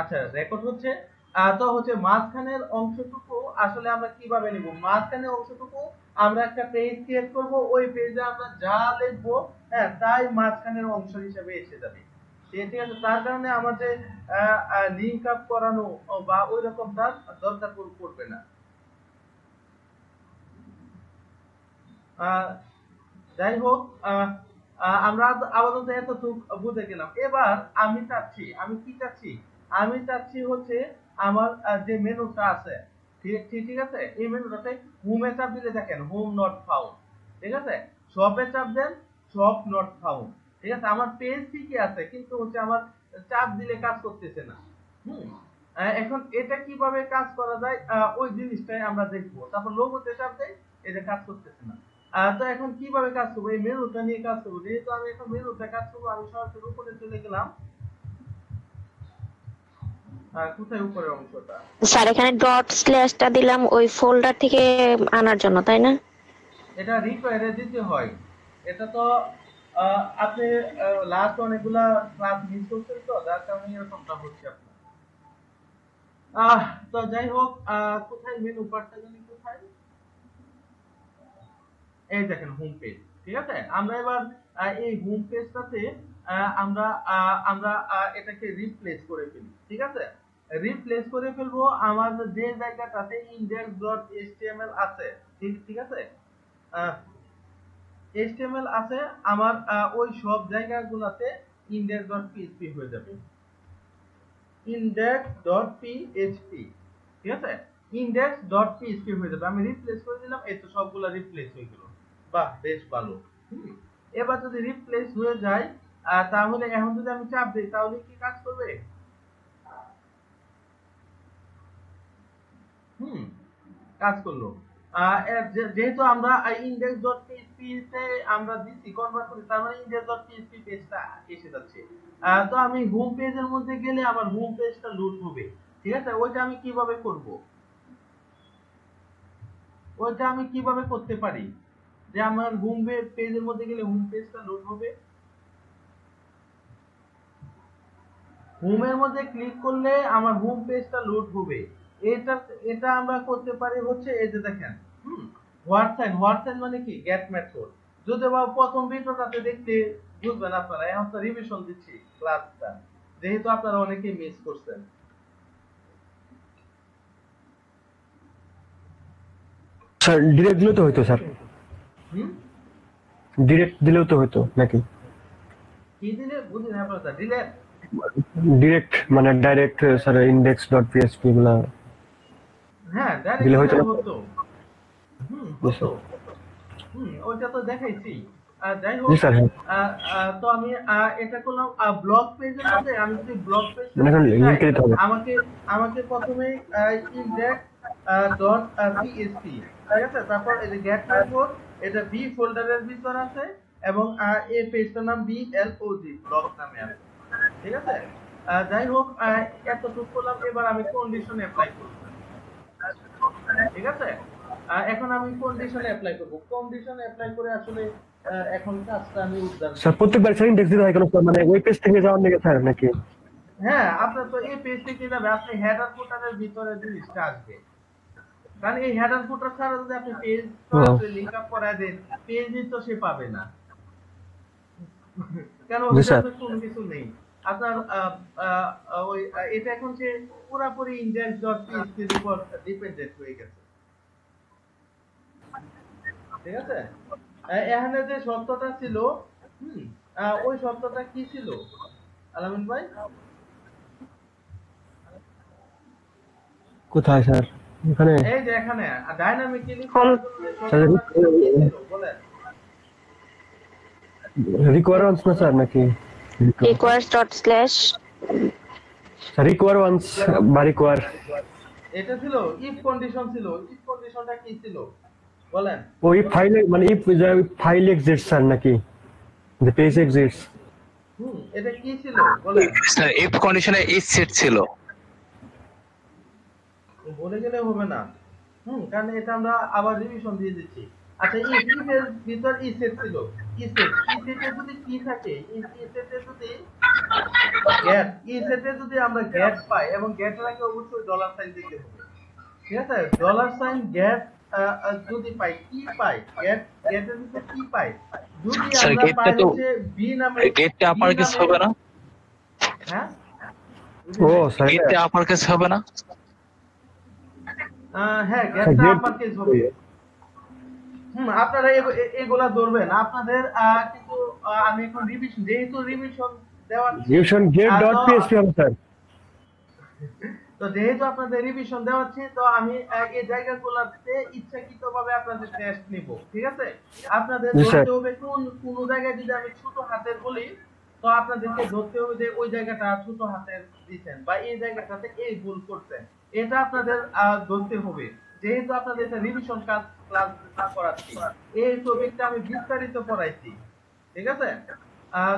আচ্ছা রেকর্ড হচ্ছে। তো হচ্ছে মাঝখানের অংশটুকু আসলে আমরা কিভাবে নিব, মাঝখানের অংশটুকু আমরা একটা পেজ ক্রিয়েট করব, ওই পেজে আমরা যা লিখবো হ্যাঁ তাই মাঝখানের অংশ হিসেবে এসে যাবে। ঠিক আছে, তার কারণে আমাদের লিঙ্ক আপ করানো বা ওই রকম তার দরকার পড়বে না। আহ, যাই হোক, আমরা আপাতত এতটুকু বুঝে গেলাম। এবার আমি কি চাচ্ছি, আমি চাচ্ছি হচ্ছে আমার যে মেনুটা আছে, ঠিক আছে, এই মেনুটাতে হোমে চাপ দিলে দেখেন হোম নট ফাউন্ড, ঠিক আছে, শপে চাপ দেন শপ নট ফাউন্ড, ঠিক আছে, আমার পেজ ঠিকই আছে কিন্তু হচ্ছে আমার চাপ দিলে কাজ করতেছে না। হুম এখন এটা কিভাবে কাজ করা যায় ওই জিনিসটাই আমরা দেখবো। তারপর লোগোতে চাপ দেই, এটা কাজ করতেছে না। তো এখন কিভাবে কাজ করবো, এই মেনুটা নিয়ে কাজ করবো, যেহেতু আমি এখন মেনুতে কাজ করবো আমি সরাসরি উপরে চলে গেলাম। কোথায় উপরের অংশটা? স্যার এখানে ডট স্ল্যাশটা দিলাম ওই ফোল্ডার থেকে আনার জন্য, তাই না? এটা রিকোয়ারে দিতে হয়। এটা তো আপনি লাস্ট অনেকগুলা ক্লাস মিস করছেন তো যার কারণে এরকমটা হচ্ছে আপনার। আহ তো যাই হোক, কোথায় মেনু পার্টটা জানি কোথায়, এই দেখেন হোম পেজ। ঠিক আছে, আমরা এবার এই হোম পেজটাতে আমরা আমরা এটাকে রিপ্লেস করে ফেলি। ঠিক আছে, রিপ্লেস করে ফেলবো আমার যে জায়গাটাতে index.html আছে। ঠিক ঠিক আছে, html আছে আমার, ওই সব জায়গাগুলোতে index.php হয়ে যাবে, index.php। ঠিক আছে, index.php হয়ে যাবে, আমি রিপ্লেস করে দিলাম, এই তো সবগুলা রিপ্লেস হয়ে গেল। বাহ বেশ ভালো। এবার যদি রিপ্লেস হয়ে যায় তাহলে এখন যদি আমি চাপ দিই তাহলে কি কাজ করবে? হুম কাজ করলো। যেহেতু আমরা index.php তে আমরা দিচ্ছি কনভার্ট করি, তার মানে index.php পেজটা এসে যাচ্ছে। তো আমি হোম পেজের মধ্যে গেলে আমার হোম পেজটা লোড হবে। ঠিক আছে, ওইটা আমি কিভাবে করব, ওইটা আমি কিভাবে করতে পারি যে আমার হোম পেজের মধ্যে গেলে হোম পেজটা লোড হবে? হোমের মধ্যে ক্লিক করলে আমার হোম পেজটা লোড হবে। এটা এটা আমরা করতে পারি হচ্ছে এই যে দেখেন, হোয়াটসঅ্যাপ মানে কি গেট মেথড। যদি বা প্রথম ভিডিওটাতে দেখতে বুঝবেন আপনারা, এখন তো রিভিশন দিচ্ছি ক্লাসটা, যেহেতু আপনারা অনেকেই মিস করছেন। স্যার ডিরেক্ট দিলেও তো হইতো স্যার, হুম ডিরেক্ট দিলেও তো হইতো নাকি? কি দিলে বুঝলেন আপনারা, ডিলেট? ডিরেক্ট মানে direct sir index dot PSP গুলা হ্যাঁ দিলে ডাইরেক্ট হইতো দিলে না? হতো। জি হতো। স্যার। ওইটা তো দেখাইছি। যাই জি হোক, স্যার, হ্যাঁ। তো আমি এটা করলাম ব্লগ পেজের মধ্যে। আমি যদি ব্লগ পেজটা মানে এখন দিতে চাই, লিঙ্কে দিতে হবে। আমাকে আমাকে প্রথমে index ডট পিএসপি, ঠিক আছে, তারপর এই যে গেট মেথড, এটা বি ফোল্ডারের ভিতর আছে এবং এই পেজটার নাম বিএলওজি ব্লগ নামে আছে। ঠিক আছে, যাই হোক, এতটুকু করলাম। এবার আমি কন্ডিশন অ্যাপ্লাই করব। ঠিক আছে, এখন আমি কন্ডিশন অ্যাপ্লাই করব। কন্ডিশন অ্যাপ্লাই করে আসলে এখন কাজটা আমি উদ্ধার স্যার করব। প্রত্যেকবার স্যার ইন্ডেক্স দিতে হয় কেন স্যার, মানে ওই পেজ থেকে যাওয়ার নাকি স্যার নাকি? হ্যাঁ আপনার তো এই পেজ থেকে যাবে, আপনি হেডার ফুটারের ভিতরে জিনিসটা আসবে। কারণ এই হেডার ফুটার ছাড়া যদি আপনি পেজ ও সরাসরি লিংক আপ করায় দেন, পেজই তো সে পাবে না। কেন জি ওইটা স্যার। তো কোনো কিছু নেই আপনার। ওই এটা এখন সে পুরোপুরি index.php এর উপর ডিপেন্ডেন্ট হয়ে গেছে। ঠিক আছে, এখানে যে শর্তটা ছিল, হুম ওই শর্তটা কি ছিল আলামিন ভাই? কোথায় স্যার? এখানে এই যে এখানে ডাইনামিক্যালি হোম করার জন্য যে শর্তটা ছিল কি ছিল বলেন? রিকোয়ারমেন্টস না স্যার নাকি? Requires dot slash sir require once বা রিকোয়ার, এটা ছিল ইফ কন্ডিশন, ছিল ইফ কন্ডিশনটা কি ছিল বলেন? ওই ফাইলে মানে ইফ ফাইল এক্সিস্ট স্যার নাকি? The page exist. এটা কি ছিল বলেন? স্যার ইফ কন্ডিশনে ইজ সেট ছিল। বলে গেলে হবে না। কারণ এটা আমরা আবার রিভিশন দিয়ে দিচ্ছি। আচ্ছা ইফ এর ভিতর ই সেট ছিল, ই সেটে যদি কি থাকে, ই সেটে যদি গেট ই সেটে যদি আমরা গেট পাই এবং গেটের আগে অবশ্যই ডলার সাইন দিতে হবে, ঠিক আছে? ডলার সাইন গেট যদি পাই, কি পাই, গেটের ভিতর কি পাই, যদি স্যার আমরা গেটটা পাই তো হচ্ছে বি নামে, গেটটা বি আপার কেস নামে, হবে না? হ্যাঁ ও স্যার গেটটা আপার কেস হবে না? হ্যাঁ গেটটা গেট আপার কেস হবে। আপনারা এগুলা ধরবেন আপনাদের, কিন্তু আমি এখন রিভিশন, যেহেতু রিভিশন দেওয়াচ্ছি, রিভিশন গেট ডট তো পিএইচপি হবে স্যার। তো যেহেতু আপনাদের রিভিশন দেওয়াচ্ছি, তো আমি এই জায়গাগুলোতে ইচ্ছাকৃতভাবে আপনাদের টেস্ট নিব, ঠিক আছে? আপনাদের জি স্যার। ধরতে হবে কোন জায়গায় যদি আমি ছোট হাতের বলি, তো আপনাদেরকে ধরতে হবে যে ওই জায়গাটা ছোট হাতের দিচ্ছেন বা এই জায়গাটাতে এই ভুল করছেন, এটা আপনাদের ধরতে হবে। যেহেতু আপনাদের এটা রিভিশন ক্লাস করাচ্ছি, এই টপিকটা আমি বিস্তারিত পড়াইছি, ঠিক আছে?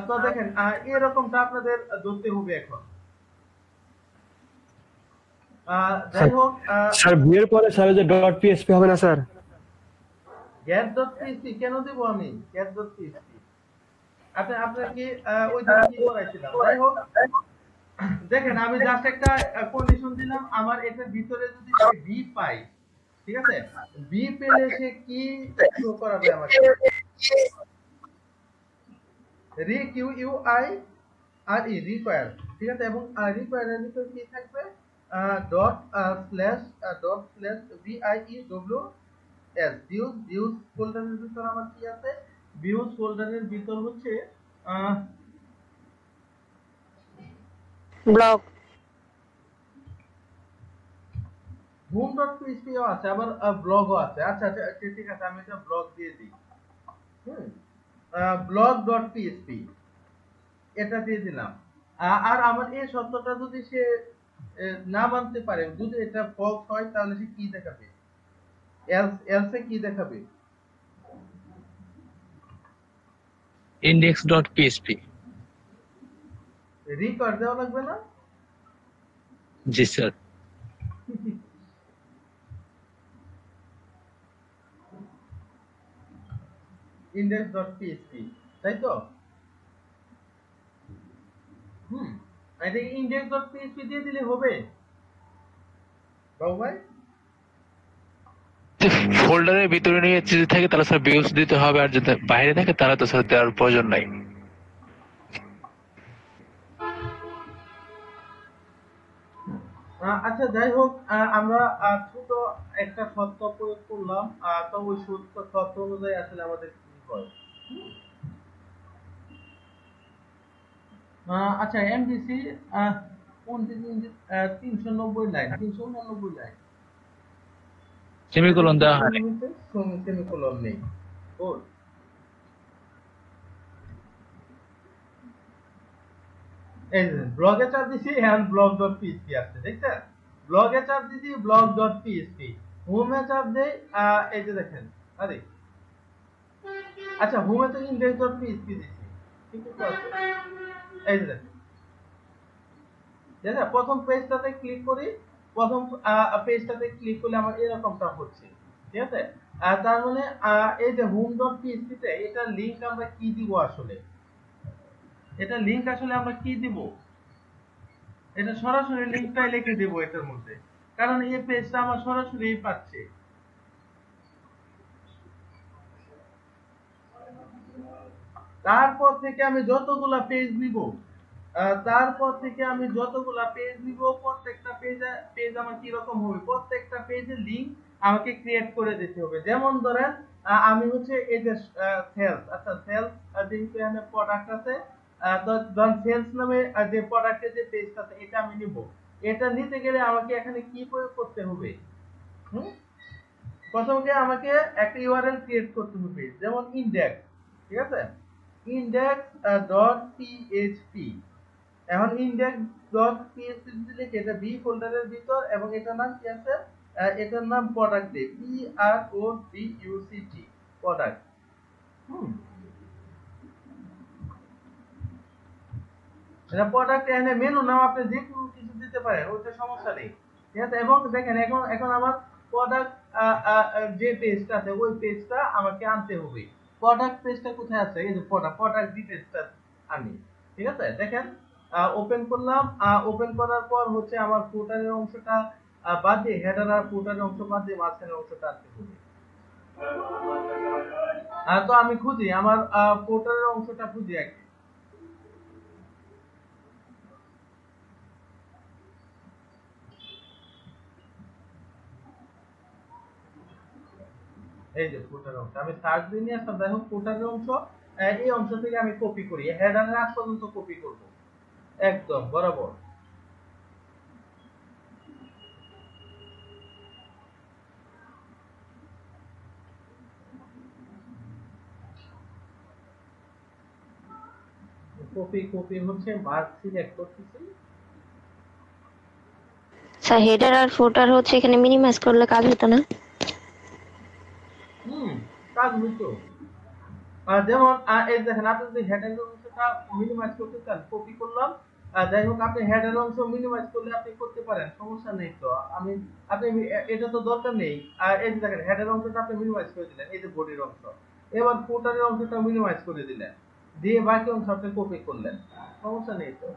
তো দেখেন, এরকমটা আপনাদের ধরতে হবে এখন। যাই হোক, স্যার বিয়ের পরে স্যার যে ডট পিএইচপি হবে না স্যার? get.php কেন দেব আমি get.php? আপনার কি ওই দিন কি করাইছিলাম? যাই হোক, দেখেন আমি জাস্ট একটা কন্ডিশন দিলাম, আমার এটার ভিতরে যদি সে বি পাই, ঠিক আছে? বি পেলে সে কি শো করাবে আমাকে? রিকিউইউআই আর ই রিকোয়ার, ঠিক আছে? এবং রিকোয়ারের ভিতরে কি থাকবে? ডট স্ল্যাশ ভিআইইডব্লিউ এস ভিউজ ফোল্ডারের ভিতর আমার কি আছে? ভিউজ ফোল্ডারের ভিতর হচ্ছে ব্লগ। হোম.php ও আছে, আবার ব্লগও আছে। আচ্ছা আচ্ছা ঠিক আছে, আমি এটা ব্লগ দিয়ে দিই। blog.php এটা দিয়ে দিলাম। আর আমার এই শর্তটা যদি সে না মানতে পারে, যদি এটা ফলস হয়, তাহলে সে কি দেখাবে? এলসে কি দেখাবে? index.php। রিকোয়ার দেওয়া লাগবে না? জি স্যার। index.php, তাই তো? এটা index.php দিয়ে দিলে হবে বাবু ভাই? ফোল্ডারের ভিতরে নিয়ে যদি থাকে তাহলে স্যার ভিউজ দিতে হবে, আর যদি বাইরে থাকে তাহলে তো স্যার দেওয়ার প্রয়োজন নাই। আচ্ছা যাই হোক, আমরা ছোট একটা শর্ত প্রয়োগ করলাম, তো ওই শর্ত অনুযায়ী আসলে আমাদের কি হয়। আচ্ছা এমডিসি 390 লাইন, 389 লাইন, সেমিকোলন দেওয়া হয় নাই। সেমিকোলন নেই। গুড। এই যে ব্লগে চাপ দিছি, এখন blog.php আসছে, দেখছেন? ব্লগে চাপ দিছি blog.php, হোমে চাপ দেই, এই যে দেখেন, আরে আচ্ছা হোমে তো index.php দিছি, ঠিক আছে? এই যে দেখেন, দেখেন প্রথম পেজটাতে ক্লিক করি, প্রথম পেজটাতে ক্লিক করলে আমার এরকমটা হচ্ছে, ঠিক আছে? তার মানে এই যে home.php তে এটা লিংক আমরা কি দিব আসলে? এটা লিংক আসলে আমরা কি দিব? এটা সরাসরি লিংকটাই লিখে দেব এটার মধ্যে, কারণ এই পেজটা আমার সরাসরি পাচ্ছে। তারপর থেকে আমি যতগুলা পেজ নিব, প্রত্যেকটা পেজ আমার কি রকম হবে? প্রত্যেকটা পেজের লিংক আমাকে ক্রিয়েট করে দিতে হবে। যেমন ধরেন আমি হচ্ছে এই যে সেলস, আচ্ছা সেলস যেহেতু এখানে প্রোডাক্ট আছে, তো ধরেন সেলস নামে যে প্রোডাক্টের যে পেজটা আছে এটা আমি নিব। এটা নিতে গেলে আমাকে এখানে কি প্রয়োগ করতে হবে? প্রথমে আমাকে একটা ইউআরএল ক্রিয়েট করতে হবে, যেমন ইনডেক্স, ঠিক আছে? index.php। এখন index.php দিলে এটা বি ফোল্ডারের ভিতর, এবং এটার নাম কি আছে? এটার নাম প্রোডাক্ট দে, PRODUCT, প্রোডাক্ট। এটা প্রোডাক্ট, এখানে মেনু নাম আপনি যে কোনো কিছু দিতে পারেন, ওইটা সমস্যা নেই, ঠিক আছে? এবং দেখেন এখন আমার প্রোডাক্ট যে পেজটা আছে ওই পেজটা আমাকে আনতে হবে। প্রোডাক্ট পেজটা কোথায় আছে? এই যে প্রোডাক্ট ডিটেইলসটা আনি, ঠিক আছে? দেখেন ওপেন করলাম। ওপেন করার পর হচ্ছে আমার ফুটারের অংশটা বাদ দিয়ে, হেডার আর ফুটারের অংশ বাদ দিয়ে মাঝখানের অংশটা আনতে হবে। তো আমি খুঁজি আমার ফুটারের অংশটা খুঁজি আগে। এই যে ফুটার অংশ আমি সার্চ দিয়ে নিয়ে আসলাম। দেখো ফুটারের অংশ, এই অংশ থেকে আমি কপি করি, হেডারের আগ পর্যন্ত কপি করব একদম বরাবর। কপি কপি হচ্ছে মার্ক সিলেক্ট করতেছি। স্যার হেডার আর ফুটার হচ্ছে এখানে মিনিমাইজ করলে কাজ হতো না? কাজ হইতো। যেমন এই দেখেন, আপনি যদি হেডার অংশটা মিনিমাইজ করতে চান, কপি করলাম। যাই হোক, আপনি হেডার অংশ মিনিমাইজ করলে আপনি করতে পারেন, সমস্যা নেই তো। আমি আপনি এটা তো দরকার নেই। এই যে দেখেন, হেডার অংশটা আপনি মিনিমাইজ করে দিলেন, এই যে বডির অংশ। এবার ফুটারের অংশটা মিনিমাইজ করে দিলেন, দিয়ে বাকি অংশ আপনি কপি করলেন, সমস্যা নেই তো।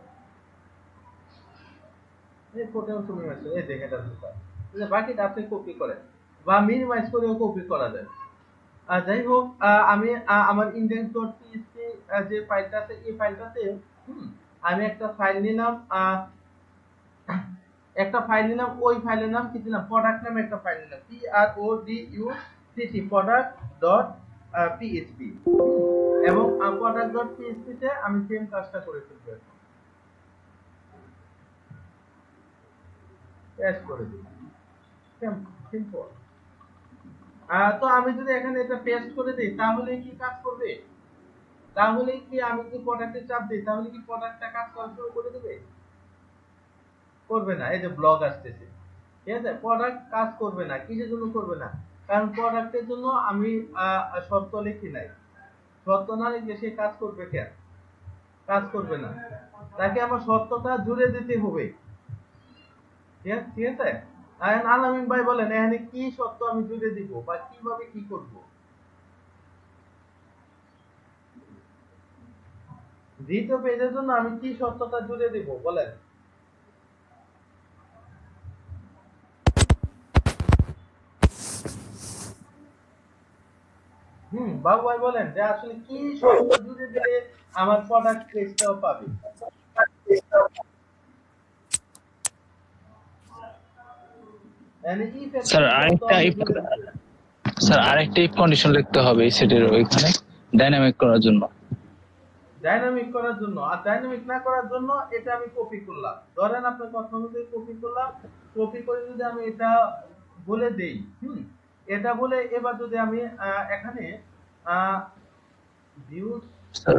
এই ফুটার অংশ মিনিমাইজ করে, এই যে হেডার ফুটার, বাকিটা আপনি কপি করেন বা মিনিমাইজ করেও কপি করা যায়। যাই হোক, আমি আমার index.php যে ফাইলটা আছে, এই ফাইলটাতে আমি একটা ফাইল নিলাম। ওই ফাইলের নাম কি দিলাম, প্রোডাক্ট নামে একটা ফাইল নিলাম, PRODUCT product.php। এবং product.php তে আমি সেম কাজটা করে ফেলবো, পেস্ট করে দিই, সিম্পল। তো আমি যদি এখানে এটা পেস্ট করে দিই, তাহলে কি কাজ করবে? তাহলে কি আমি যদি প্রোডাক্টে চাপ দিই, তাহলে কি প্রোডাক্টটা কাজ করা শুরু করে দেবে? করবে না। এই যে ব্লগ আসতেছে, ঠিক আছে, প্রোডাক্ট কাজ করবে না। কিসের জন্য করবে না? কারণ প্রোডাক্টের জন্য আমি শর্ত লিখি নাই। শর্ত না লিখলে সে কাজ করবে কেন? কাজ করবে না। তাকে আমার শর্তটা জুড়ে দিতে হবে, ঠিক আছে। এখন আলামিন ভাই বলেন, এখানে কি শর্ত আমি জুড়ে দিব বা কিভাবে কি করব? দ্বিতীয় পেজের জন্য আমি কি শর্তটা জুড়ে দিব বলেন? বাবু ভাই বলেন যে আসলে কি শর্ত জুড়ে দিলে আমার প্রোডাক্ট পেজটাও পাবে? স্যার আরেকটা স্যার আরেকটা ইফ কন্ডিশন লিখতে হবে এই সেটের ওইখানে ডাইনামিক করার জন্য। ডাইনামিক করার জন্য, আর ডাইনামিক না করার জন্য এটা আমি কপি করলাম। ধরেন আপনার কথা অনুযায়ী কপি করলাম। কপি করে যদি আমি এটা বলে দেই, এটা বলে এবার যদি আমি এখানে ভিউজ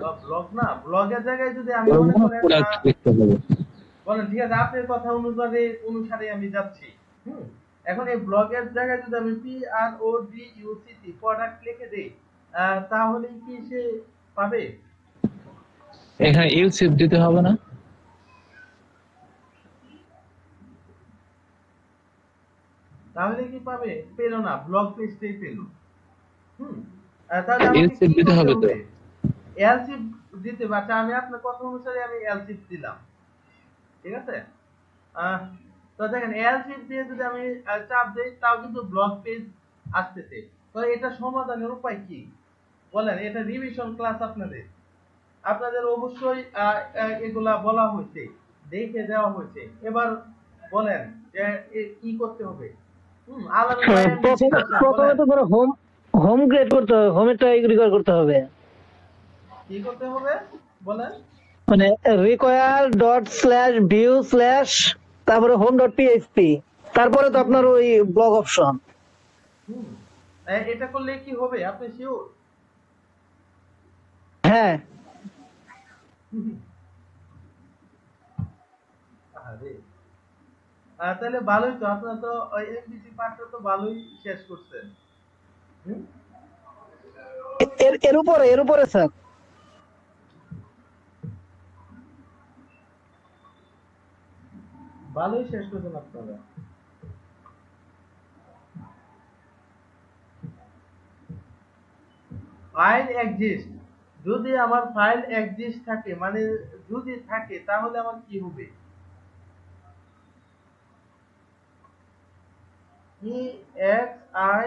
বা ব্লগ, না ব্লগের জায়গায় যদি আমি মনে করেন লিখতে হবে। বলেন, ঠিক আছে, আপনার কথা অনুসারে আমি যাচ্ছি। এখন এই ব্লগের জায়গায় যদি আমি PRODUCT প্রোডাক্ট লিখে দেই, তাহলে কি সে পাবে? এখানে ইউসিফ দিতে হবে না? তাহলে কি পাবে? পেল না, ব্লগ পেজটাই পেল। তাহলে আমাকে ইউসিফ কি দিতে করতে হবে তো। হবে? এলসিফ দিতে পারছে। আমি আপনার কথা অনুসারে আমি এলসিফ দিলাম, ঠিক আছে। তো দেখেন, এলসিফ দিয়ে যদি আমি চাপ দেই, তাও কিন্তু ব্লগ পেজ আসতেছে। তো এটা সমাধানের উপায় কি বলেন? এটা রিভিশন ক্লাস আপনাদের অবশ্যই এগুলা বলা হয়েছে, দেখে দেওয়া হয়েছে। এবার বলেন যে কি করতে হবে? আলামিন ভাই এমনি বলছেন, প্রথমে বলেন তো ধরো হোম হোম ক্রিয়েট করতে হবে, হোমেরটা রিকোয়ার করতে হবে। কি করতে হবে বলেন। মানে require dot slash view slash তারপরে হোম ডট পিএইচপি, তারপরে তো আপনার ওই ব্লগ অপশন। হুম এটা করলে কি হবে আপনি শিওর? হ্যাঁ, আরে তাহলে ভালোই তো, আপনারা তো ওই এমবিসি পার্টটা তো ভালোই শেষ করছেন। হুম এর উপরে স্যার। ভালোই শেষ করছেন আপনারা। ফাইল এক্সিস্ট, যদি আমার ফাইল এক্সিস্ট থাকে, মানে যদি থাকে তাহলে আমার কি হবে? ই এক্স আই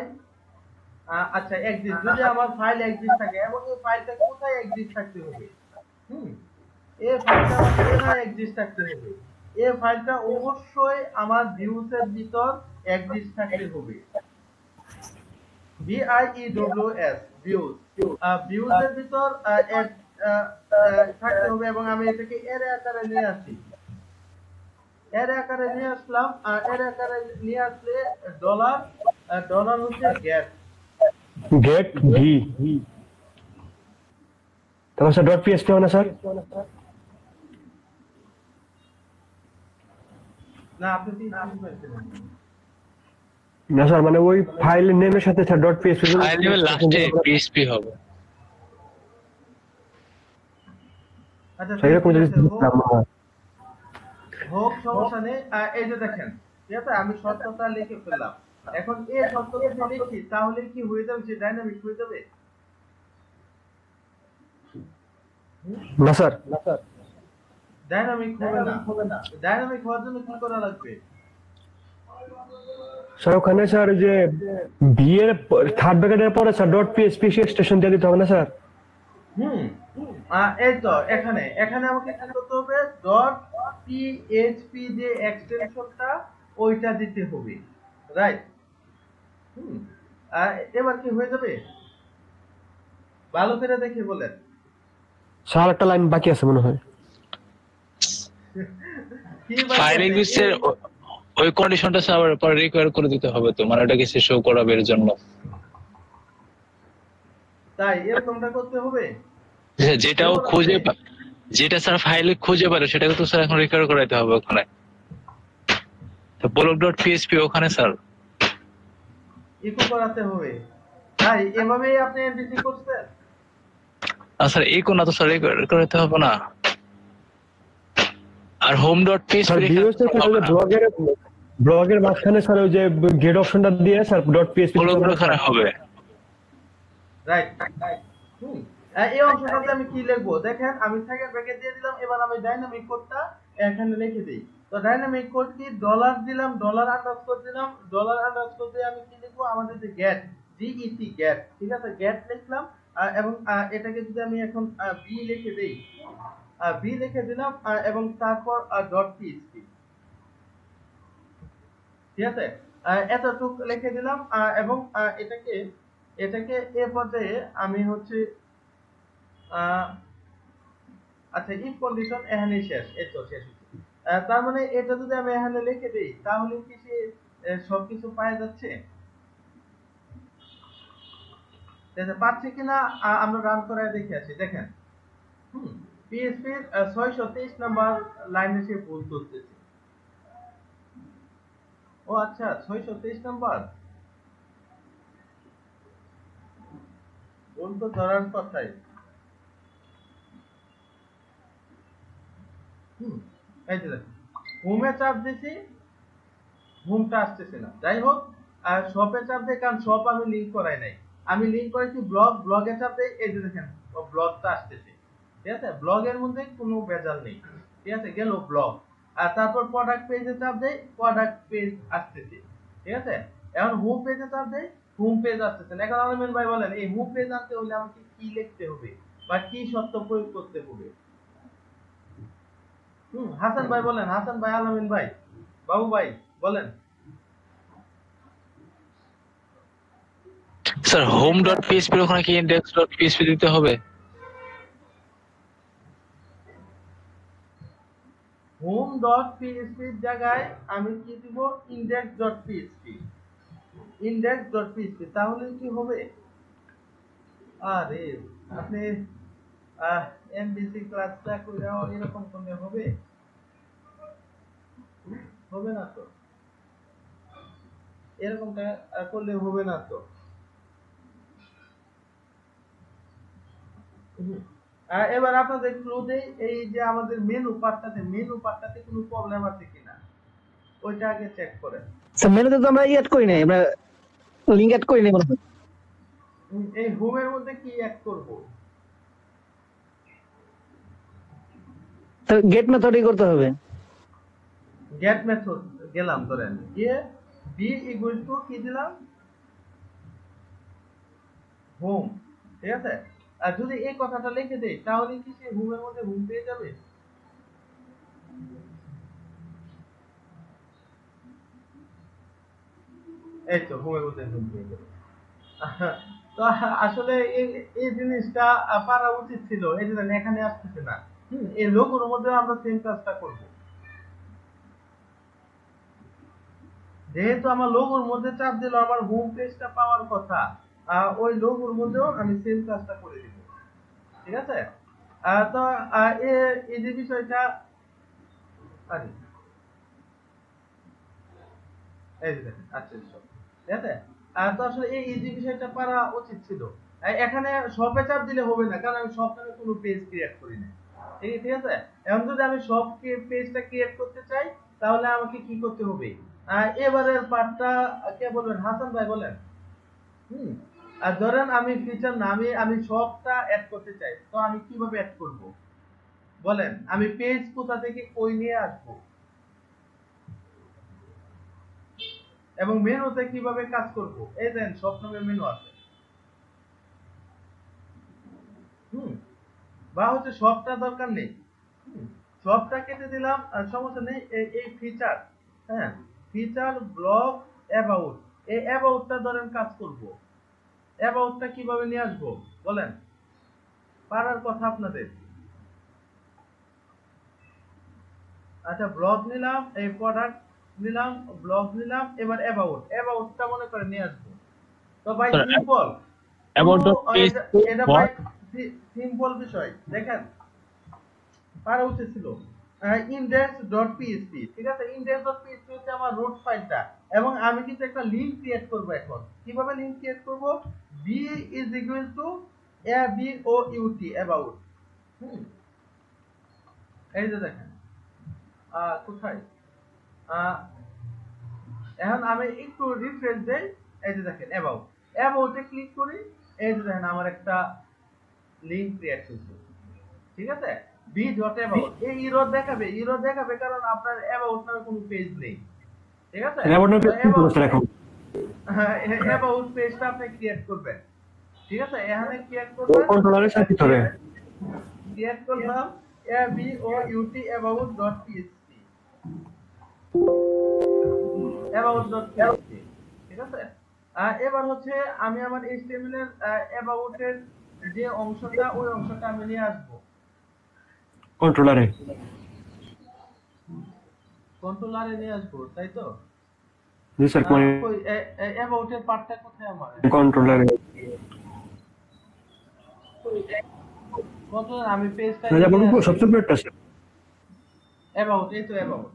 আচ্ছা এক্সিস্ট, যদি আমার ফাইল এক্সিস্ট থাকে এবং এই ফাইলটা কোথায় এক্সিস্ট থাকতে হবে? এই ফাইলটা আমার কোথায় এক্সিস্ট থাকতে হবে? এই ফাইলটা অবশ্যই আমার ভিউজ এর ভিতর এক্সিস্ট থাকতে হবে। ভিআইইডব্লিউএস ভিউজ, ভিউজ এর ভিতর থাকতে হবে এবং আমি এটাকে এর আকারে নিয়ে আসি। এর আকারে নিয়ে আসলাম, এর আকারে নিয়ে আসলে ডলার, ডলার হচ্ছে গেট, গেট ভি, তারপর স্যার ডট পিএসপি হবে না স্যার? না আপনি কি বুঝতে না স্যার, মানে ওই ফাইলের নেমের সাথে স্যার ডট পিএসপি ফাইল নেমের লাস্টে পিএসপি হবে। আচ্ছা সেরকম যদি হোক সমস্যা নেই। এই যে দেখেন, ঠিক আছে, আমি শর্তটা লিখে ফেললাম। এখন এই শর্তটা যদি লিখি তাহলে কি হয়ে যাবে? যে ডাইনামিক হয়ে যাবে? না স্যার, ডাইনামিক হবে না। ডাইনামিক হওয়ার জন্য কি করা লাগবে? স্যার ওখানে স্যার যে ভি এর থার্ড ব্র্যাকেটের পরে স্যার ডট পিএসপি এক্সটেনশন দিয়ে দিতে হবে না স্যার? এই তো এখানে আমাকে কি করতে হবে? ডট পিএইচপি যে এক্সটেনশনটা ওইটা দিতে হবে, রাইট? এবার কি হয়ে যাবে? ভালো করে দেখে বলেন। স্যার একটা লাইন বাকি আছে মনে হয়। ফাইল এক্সিস্টের ওই কন্ডিশনটা স্যার আবার পরে রিকোয়ার করে দিতে হবে, তো মানে ওটাকে সে শো করাবে এর জন্য। তাই এরকমটা করতে হবে? যেটাও খুঁজে যেটা স্যার ফাইলে খুঁজে পারে সেটাকে তো স্যার এখন রিকোয়ার করাইতে হবে ওখানে। তো ব্লক ডট পিএসপি ওখানে স্যার ইকো করাতে হবে। তাই এভাবেই আপনি এমডিসি করছেন? স্যার এই কোন তো স্যার রিকোয়ার করাইতে হবে না। আর home dot sir PSP views এর সাথে ব্লগের মাঝখানে স্যার ওই যে গেট অপশনটা দিয়ে স্যার ডট পিএসপি ব্লক ওখানে হবে। রাইট। এই অংশটাতে আমি কি লিখবো দেখেন, আমি সেকেন্ড ব্র্যাকেট দিয়ে দিলাম। এবার আমি ডাইনামিক কোডটা এখানে লিখে দেই। তো ডাইনামিক কোড কি? ডলার দিলাম, ডলার আন্ডারস্কোর দিলাম, ডলার আন্ডারস্কোর দিয়ে আমি কি লিখবো? আমাদের যে গেট, জিইটি গেট, ঠিক আছে, গেট লিখলাম। এবং এটাকে যদি আমি এখন বি লিখে দেই, বি লিখে দিলাম এবং তারপর ডট পিএইচপি, ঠিক আছে, এতটুক লিখে দিলাম। এবং এটাকে এ পর্যায়ে আমি হচ্ছে আচ্ছা ইফ কন্ডিশন এখানে শেষ, এই তো শেষ। তার মানে এটা যদি আমি এখানে লিখে দেই তাহলে কি সে সবকিছু পাওয়া যাচ্ছে? পাচ্ছে কিনা আমরা রান করে দেখে আসি। দেখেন, পিএসপি 623 নাম্বার লাইনে সে ভুল করতেছে। ও আচ্ছা 623 নাম্বার ভুল তো ধরার কথাই। এই যে দেখুন, হোমে চাপ দিছি, হোমটা আসতেছে না। যাই হোক, শপে চাপ দেই, কারণ শপ আমি লিংক করাই নাই। আমি লিংক করেছি ব্লগে চাপ দেই, এই যে দেখেন ব্লগটা আসতেছে, ঠিক আছে। ব্লগের মধ্যে কোনো ভেজাল নেই, ঠিক আছে, গেল ব্লগ। আর তারপর প্রোডাক্ট পেজে চাপ দেই, প্রোডাক্ট পেজ আসতেছে, ঠিক আছে। এখন হোম পেজে চাপ দেই, হোম পেজ আসতেছে না। এখন আলমিন ভাই বলেন, এই হোম পেজ আনতে হলে আমাকে কি লিখতে হবে বা কি শর্ত প্রয়োগ করতে হবে? হাসান ভাই বলেন, হাসান ভাই, আলামিন ভাই, বাবু ভাই বলেন। স্যার হোম ডট পিএসপি ওখানে কি ইনডেক্স ডট পিএসপি দিতে হবে? হোম ডট পিএসপি এর জায়গায় আমি কি দিব? Index dot PSP, index dot PSP. তাহলে কি হবে? আরে আপনি এমবিসি ক্লাসটা কইরাও এরকম করলে হবে? হবে না তো, এরকমটা করলে হবে না তো। এবার আপনাদের ক্লু দেই, এই যে আমাদের মেনু পার্টটাতে কোনো প্রবলেম আছে কিনা ওইটা আগে চেক করেন। স্যার মেনুতে তো আমরা অ্যাড করি নাই, আমরা লিংক অ্যাড করি নাই মনে হয়। এই হোমের মধ্যে কি অ্যাড করব? তো গেট মেথডই করতে হবে। গেট মেথড গেলাম, ধরেন গিয়ে বি ইকুয়াল টু কি দিলাম, হোম। ঠিক আছে, আর যদি এই কথাটা লিখে দেই তাহলে কি সে হোমের মধ্যে হোম পেয়ে যাবে? এই তো হোমের মধ্যে হোম পেয়ে যাবে। তো আসলে এই এই জিনিসটা পারা উচিত ছিল, এই যে এখানে আসতেছে না। এই লোগোর মধ্যে আমরা সেম কাজটা করব। যেহেতু আমার লোগোর মধ্যে চাপ দিল, আমার হোম পেজটা পাওয়ার কথা, ওই লোগোর মধ্যেও আমি সেম কাজটা করে দিব। ঠিক আছে, তো এই যে বিষয়টা, আরে এই যে দেখেন, আচ্ছা সব ঠিক আছে। তো আসলে এই যে বিষয়টা পারা উচিত ছিল। এখানে শপে চাপ দিলে হবে না, কারণ আমি শপ নামে কোনো পেজ ক্রিয়েট করি না। ঠিক আছে, এখন যদি আমি শপ পেজটা ক্রিয়েট করতে চাই তাহলে আমাকে কি করতে হবে? এবারের পার্টটা কে বলবেন? হাসান ভাই বলেন। আর ধরেন আমি ফিচার নামে আমি শপটা অ্যাড করতে চাই, তো আমি কিভাবে অ্যাড করব বলেন? আমি পেজ কোথা থেকে কই নিয়ে আসবো এবং মেনুতে কিভাবে কাজ করব? এই দেন শপ নামে মেনু আছে। বা হচ্ছে শপটা দরকার নেই, শপটা কেটে দিলাম, সমস্যা নেই। এই ফিচার, হ্যাঁ ফিচার ব্লগ অ্যাবাউট, এই অ্যাবাউটটা ধরেন কাজ করব। অ্যাবাউটটা কিভাবে নিয়ে আসবো বলেন? পারার কথা আপনাদের। আচ্ছা, ব্লগ নিলাম, এই প্রোডাক্ট নিলাম, ব্লগ নিলাম, এবার অ্যাবাউটটা মনে করে নিয়ে আসবো। তো ভাই সিম্পল, এটা ভাই সিম্পল বিষয়। দেখেন পারা উচিত ছিল index.php। ঠিক আছে, index.php হচ্ছে আমার রুট ফাইলটা, এবং আমি কিন্তু একটা লিংক ক্রিয়েট করব। এখন কিভাবে লিংক ক্রিয়েট করব? b is equal to about, about। এই যে দেখেন কোথায়, এখন আমি একটু রিফ্রেশ দেই, এই যে দেখেন অ্যাবাউটে ক্লিক করি, এই যে দেখেন আমার একটা লিংক ক্রিয়েট হয়েছে। ঠিক আছে, b.about, এই এরর দেখাবে কারণ আপনার অ্যাবাউট নামে কোনো পেজ নেই। ঠিক আছে, অ্যাবাউট পেজটা আপনি ক্রিয়েট করবেন। ঠিক আছে, এখানে ক্রিয়েট করবেন, কন্ট্রোলারের সাথে ধরে ক্রিয়েট করলাম about.php, about.php। ঠিক আছে, এবার হচ্ছে আমি আমার HTML এর about এর যে অংশটা, ওই অংশটা আমি নিয়ে আসবো কন্ট্রোলারে নিয়ে আসবো, তাই তো? জি স্যার, মানে about এর পার্টটা কোথায় আমার? কন্ট্রোলারে আমি পেজটা সবচেয়ে উপরেরটা স্যার, about, এই তো about।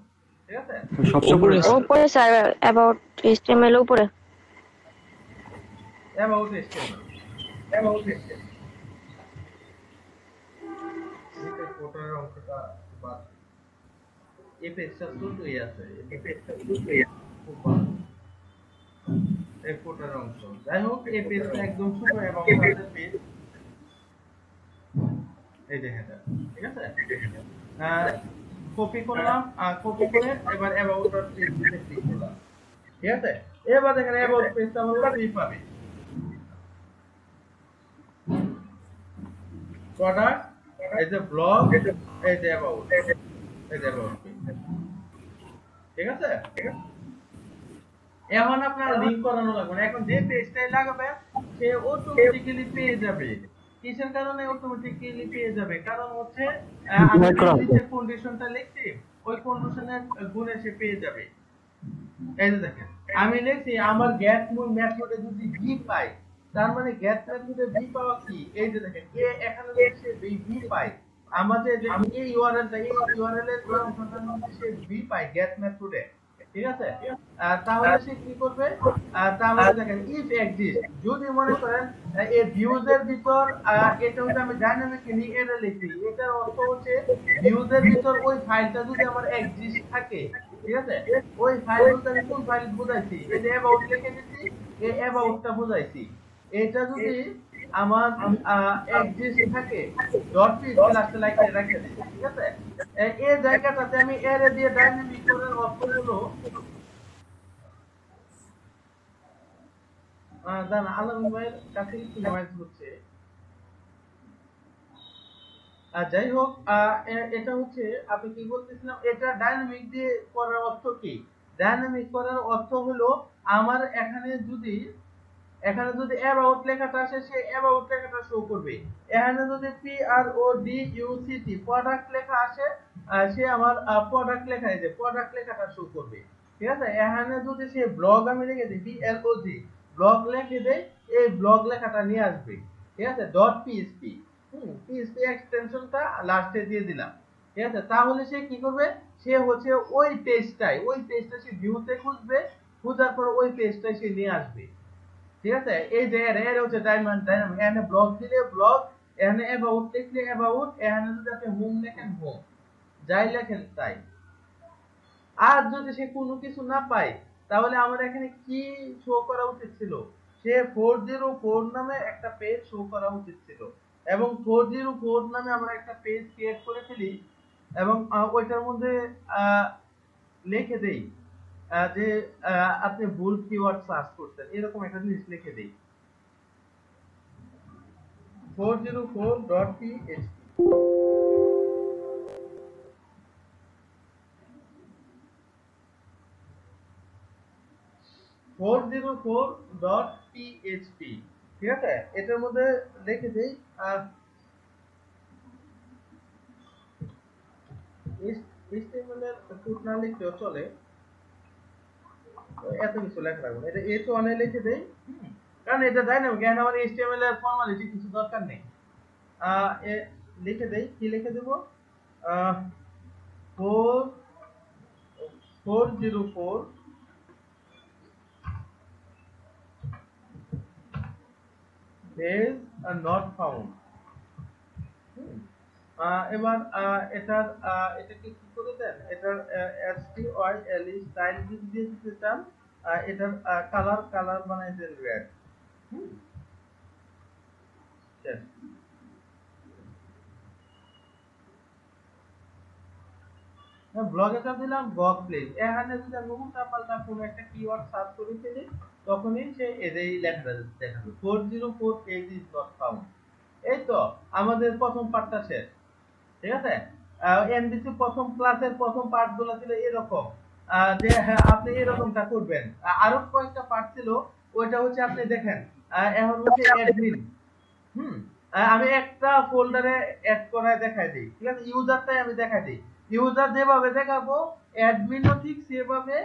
ঠিক আছে, সবচেয়ে উপরে উপরে স্যার, অ্যাবাউট HTML উপরে। about HTML, এটা ফটোর অংশটা বাদ। এই পেজটা ছোটই আছে, খুব ভালো। এই ফটোর অংশ, যাই হোক এই পেজটা একদম ছোট এবং আমাদের পেজ এই দেখেন। ঠিক আছে, কপি করলাম, কপি করে এবার about.php তে ক্লিক করলাম। ঠিক আছে, এবার দেখেন about পেজটা আমরা ফ্রি পাবে। প্রোডাক্ট, এই যে ব্লগ, এই যে about, এই যে about page। ঠিক আছে, এখন আপনার লিংক করানো লাগবে না, এখন যে পেজটাই লাগাবে সে অটোমেটিক্যালি পেয়ে যাবে। কিসের কারণে অটোমেটিক্যালি পেয়ে যাবে? কারণ হচ্ছে আমি যে কন্ডিশনটা লিখছি ওই কন্ডিশনের গুণে সে পেয়ে যাবে। এই যে দেখেন আমি লিখছি আমার গেট মেথডে যদি ভি পাই, তার মানে গেট মেথডে ভি পাওয়া কি? এই যে দেখেন এখানে যদি সে ভি পাই, আমাদের যে এই ইউআরএলটা, এই ইউআরএল এর অংশটা যদি সে ভি পাই গেট মেথডে, ঠিক আছে, তাহলে সে কি করবে? তাহলে দেখেন ইফ এক্সিস্ট, যদি মনে করেন এই ভিউজ এর ভিতর, এটা হচ্ছে আমি ডাইনামিক্যালি এটা লিখছি, এটার অর্থ হচ্ছে ভিউজ এর ভিতর ওই ফাইলটা যদি আমার এক্সিস্ট থাকে, ঠিক আছে, ওই ফাইল বলতে আমি কোন ফাইল বুঝাইছি? এই যে অ্যাবাউট লিখে দিচ্ছি, এই অ্যাবাউটটা বুঝাইছি। এটা যদি আমার এক্সিস্ট থাকে ডট পিএইচপি লাস্টে লাগিয়ে রেখে দেই, ঠিক আছে? এই জায়গাটাতে আমি অ্যারে দিয়ে ডাইনামিক করার অর্থ হলো দাঁড়ান, আলামিন ভাইয়ের কাছে একটু নয়েজ হচ্ছে। যাই হোক, এটা হচ্ছে আপনি কি বলতেছিলাম, এটা ডাইনামিক দিয়ে করার অর্থ কি? ডাইনামিক করার অর্থ হলো আমার এখানে যদি অ্যাবাউট লেখাটা আসে, সে অ্যাবাউট লেখাটা শো করবে। এখানে যদি PRODUCT প্রোডাক্ট লেখা আসে, সে আমার প্রোডাক্ট লেখা যে প্রোডাক্ট লেখাটা শো করবে, ঠিক আছে? এখানে যদি সে ব্লগ আমি লিখে দিই BLOG ব্লগ লিখে দেই, এই ব্লগ লেখাটা নিয়ে আসবে, ঠিক আছে? ডট পিএইচপি পিএইচপি এক্সটেনশনটা লাস্টে দিয়ে দিলাম, ঠিক আছে? তাহলে সে কি করবে, সে হচ্ছে ওই পেজটা সে ভিউতে খুঁজবে, খোঁজার পর ওই পেজটাই সে নিয়ে আসবে, ঠিক আছে? এই যে এর হচ্ছে ডায়মন্ড এখানে ব্লগ দিলে ব্লগ, এখানে অ্যাবাউট লিখলে অ্যাবাউট, এখানে যদি আপনি হোম লেখেন হোম, যাই লেখেন তাই। আর যদি সে কোনো কিছু না পায়, তাহলে আমার এখানে কি শো করা উচিত ছিল? সে 404 নামে একটা পেজ শো করা উচিত ছিল, এবং 404 নামে আমরা একটা পেজ ক্রিয়েট করে ফেলি, এবং ওইটার মধ্যে লিখে দেই যে আপনি ভুল কিওয়ার্ড সার্চ করছেন, এরকম একটা জিনিস লিখে দেই 404.php। 404.php, ঠিক আছে? এটার মধ্যে লিখে দেই HTML এর কোড না লিখলেও চলে, এত কিছু লেখা রাখবো না, এটা H1 এ লিখে দেই, কারণ এটা ডাইনামিক, এখানে আমার HTML এর ফর্মালিটি কিছু দরকার নেই। লিখে দেই, কি লিখে দেব, 404 page not found। এবার এটাকে কি করে দেন, এটার STYL স্টাইল যদি দিয়ে দিতে চান, এটার কালার বানাই দেন রেড। ব্লগেটা দিলাম ব্লগ প্লেস, এখানে যদি আমি উল্টা পাল্টা কোনো একটা কিওয়ার্ড সার্চ করে ফেলি, তখনই সে এই লেখাটা দেখাবে 404 page is not found। এই তো আমাদের প্রথম পার্টটা শেষ, ঠিক আছে? এনবিসি প্রথম ক্লাসের প্রথম পার্ট গুলো ছিল এরকম, যে হ্যাঁ আপনি এরকমটা করবেন। আরো কয়েকটা পার্ট ছিল, ওইটা হচ্ছে আপনি দেখেন, এখন হচ্ছে অ্যাডমিন, আমি একটা ফোল্ডারে অ্যাড করায় দেখাই দিই, ঠিক আছে? ইউজারটাই আমি দেখাই দিই, ইউজার যেভাবে দেখাবো অ্যাডমিনও ঠিক সেভাবে,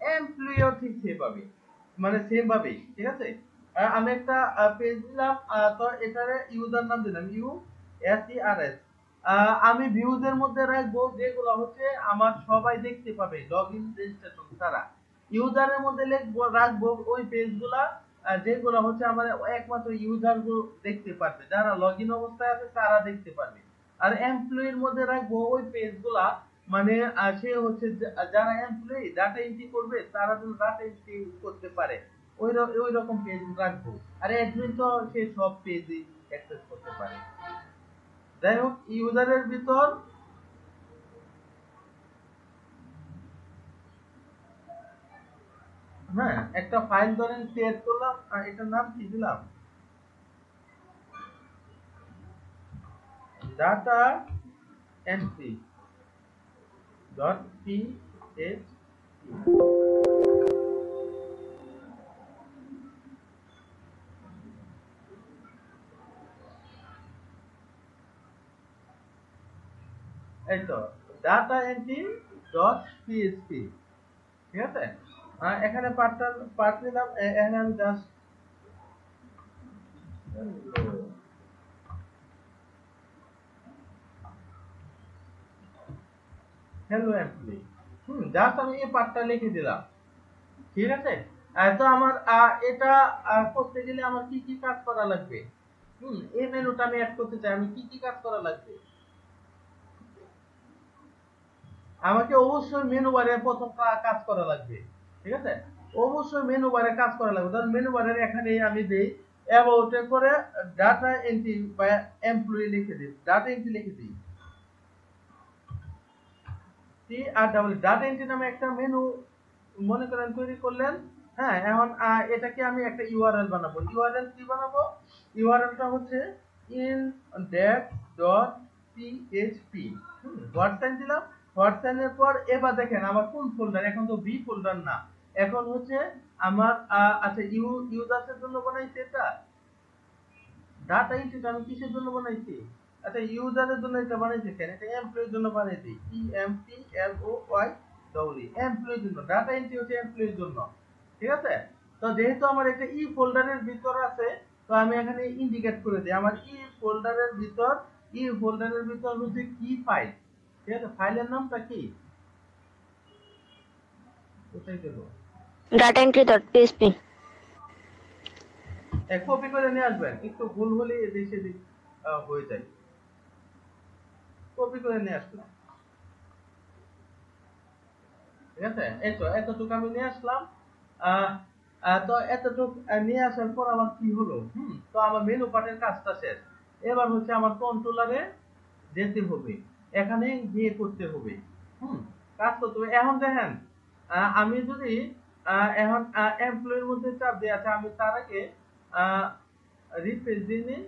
এমপ্লয়িও ঠিক সেভাবে, মানে সেম ভাবেই, ঠিক আছে? আমি একটা পেজ দিলাম, তো এটারে ইউজার নাম দিলাম USERS। আমি ভিউজের মধ্যে রাখবো যেগুলো হচ্ছে আমার সবাই দেখতে পাবে লগইন রেজিস্ট্রেশন ছাড়া। ইউজারের মধ্যে রাখবো ওই পেজগুলা যেগুলো হচ্ছে আমার একমাত্র ইউজার গুলো দেখতে পারবে, যারা লগইন অবস্থায় আছে তারা দেখতে পারবে। আর এমপ্লয়ির মধ্যে রাখবো ওই পেজগুলা, মানে সে হচ্ছে যারা এমপ্লয়ি ডাটা এন্ট্রি করবে তারা যেন ডাটা এন্ট্রি করতে পারে, ওই রকম পেজ রাখবো। আর অ্যাডমিন তো সে সব পেজই অ্যাক্সেস করতে পারে। যাই হোক, ইউজারের ভিতর হ্যাঁ একটা ফাইল ধরেন ক্রিয়েট করলাম, এটার নাম কি দিলাম, ডাটা এন্ট্রি ডট পিএইচপি। এই তো ডাটা এন্ট্রি ডট পিএইচপি, ঠিক আছে? এখানে পার্ট নিলাম, এখানে আমি জাস্ট হ্যালো এমপ্লয়ি, জাস্ট আমি এই পার্টটা লিখে দিলাম, ঠিক আছে? তো আমার এটা করতে গেলে আমার কি কি কাজ করা লাগবে, এই মেনুটা আমি অ্যাড করতে চাই, আমি কি কি কাজ করা লাগবে? আমাকে অবশ্যই মেনু বারে প্রথম কাজ করা লাগবে, ঠিক আছে? অবশ্যই মেনু বারে কাজ করা লাগবে। ধর মেনু বারের এখানে আমি দেই অ্যাবাউট এর পরে ডাটা এন্ট্রি বা এমপ্লয়ি লিখে দিই, ডাটা এন্ট্রি লিখে দিই। ডাটা এন্ট্রি নামে একটা মেনু মনে করেন তৈরি করলেন। হ্যাঁ, এখন এটাকে আমি একটা ইউআরএল বানাবো। ইউআরএল কি বানাবো? ইউআরএলটা হচ্ছে index.php। হোয়াটসঅ্যাপ দিলাম। হোয়াটসঅ্যাপের পর এবার দেখেন আমার কোন ফোল্ডার, এখন তো বি ফোল্ডার না, এখন হচ্ছে আমার আচ্ছা ইউজার্সের জন্য বানাইছি এটা। ডাটা এন্ট্রিটা আমি কিসের জন্য বানাইছি? আচ্ছা ইউজারের জন্য এটা বানাইছি কেন? এটা এমপ্লয়ির জন্য বানাইছি, EMPLOY এমপ্লয়ির জন্য। ডাটা এন্ট্রি হচ্ছে এমপ্লয়ির জন্য, ঠিক আছে? তো যেহেতু আমার একটা ই ফোল্ডারের ভিতর আছে, তো আমি এখানে ইন্ডিকেট করে দিই আমার ই ফোল্ডারের ভিতর হচ্ছে কি ফাইল, ঠিক আছে? ফাইলের নামটা কি? কোথায় গেল? Data entry dot PHP. Copy করে নিয়ে আসবেন, একটু ভুল হলে এদিক সেদিক হয়ে যায়। কপি করে নিয়ে আসলাম, ঠিক আছে? এই তো এতটুকু আমি নিয়ে আসলাম। তো এতটুকু নিয়ে আসার পর আমার কি হলো? তো আমার মেনু পার্টের কাজটা শেষ। এবার হচ্ছে আমার কন্ট্রোলারে যেতে হবে, এখানে গিয়ে করতে হবে, কাজ করতে হবে। এখন দেখেন আমি যদি এখন এমপ্লয়ির মধ্যে চাপ দিয়ে আছে, আমি তার আগে রিফ্রেশ দিয়ে নিই।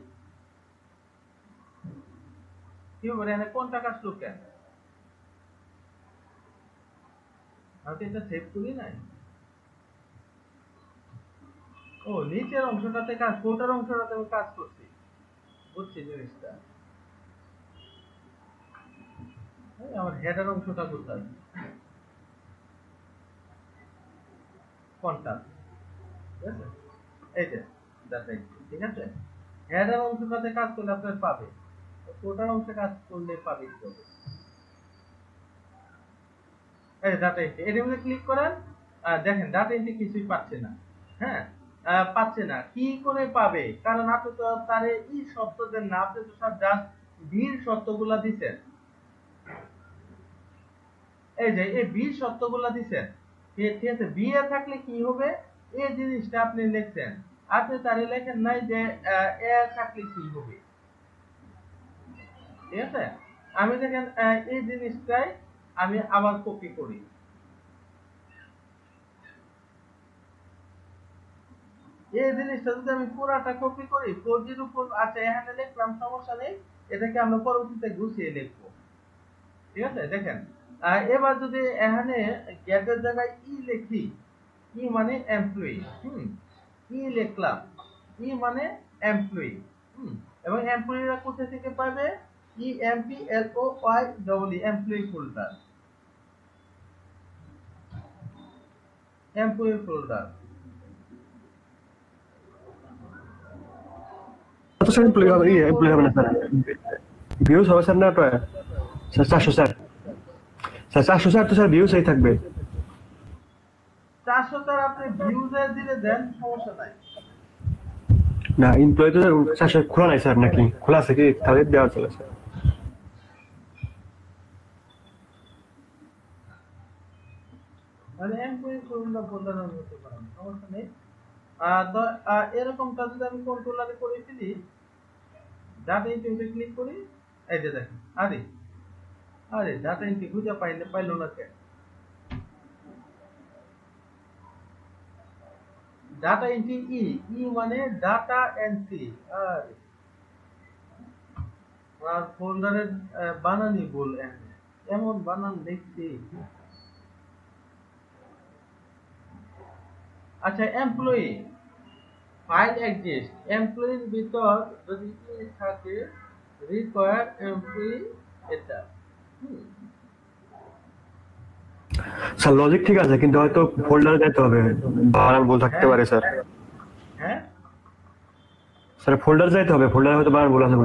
কি হবে এখানে কোনটা কাজ কেন? আমি এটা সেভ করি নাই। ও নিচের অংশটাতে কাজ, ফোটার অংশটাতে আমি কাজ করছি, বুঝছি জিনিসটা। আমার হেডার অংশটা কোথায়? কোনটা? ঠিক আছে, এই যে ডাটা এন্ট্রি, ঠিক আছে? হেডার অংশটাতে কাজ করলে আপনার পাবে, ফোটার অংশে কাজ করলে পাবে কি হবে? এই ডাটা এন্ট্রি, এর মধ্যে ক্লিক করেন। দেখেন ডাটা এন্ট্রি কিছুই পাচ্ছে না। হ্যাঁ, পাচ্ছে না। কি করে পাবে? কারণ আপনি তো তারে ই শব্দ দেন না, আপনি তো সব জাস্ট ভির শর্তগুলা দিছেন। এই যে এই বি শর্তগুলা দিছেন, ঠিক আছে? বি এ থাকলে কি হবে? এই জিনিসটা আপনি লিখছেন, আপনি তারে লেখেন নাই যে এ থাকলে কি হবে, ঠিক আছে? আমি দেখেন এই জিনিসটাই আমি আবার কপি করি। এই জিনিসটা যদি আমি পুরাটা কপি করি, 4G এর উপর আছে এখানে লিখলাম, সমস্যা নেই, এটাকে আমরা পরবর্তীতে গুছিয়ে লিখবো, ঠিক আছে? দেখেন এবার যদি এখানে গেটের জায়গায় ই লিখি, ই মানে এমপ্লয়ি, ই লিখলাম, ই মানে এমপ্লয়ি, এবং এমপ্লয়িরা কোথা থেকে পাবে? EMPLOY employee folder, employee folder. তো স্যার এমপ্লয়ি হবে, এমপ্লয়ি হবে না স্যার, ভিউজ হবে স্যার, না তো স্যার 400 স্যার, স্যার 400 স্যার, তো স্যার ভিউজ এই থাকবে। 400 তার আপনি ভিউজে দিলে দেন, সমস্যা নাই। না এমপ্লয়ি তো 400 খোলা নাই স্যার, নাকি খোলা আছে কি? তাহলে দেওয়া চলে স্যার। মানে এমপ্লয়ি ফোল্ডার হতে পারেন, সমস্যা নেই। তো এরকমটা যদি আমি কন্ট্রোলারে করে ফেলি, ডাটা এন্ট্রিতে ক্লিক করি, এই যে দেখেন, আরে আরে ডাটা এন্ট্রি খুঁজে পাইলো না কেন? ডাটা এন্ট্রি ই মানে ডাটা এন্ট্রি, আর ফোল্ডারের বানানই ভুল, এমন বানান দেখছি। আচ্ছা এমপ্লয়ি ফাইল এক্সিস্ট, এমপ্লয়ির ভিতর যদি ই থাকে, রিকোয়ার এমপ্লয়ি, এটা স্যার লজিক ঠিক আছে, কিন্তু হয়তো ফোল্ডারে যেতে হবে, বানান ভুল থাকতে পারে স্যার। হ্যাঁ স্যার ফোল্ডার যাইতে হবে, ফোল্ডারে হয়তো বানান ভুল আছে,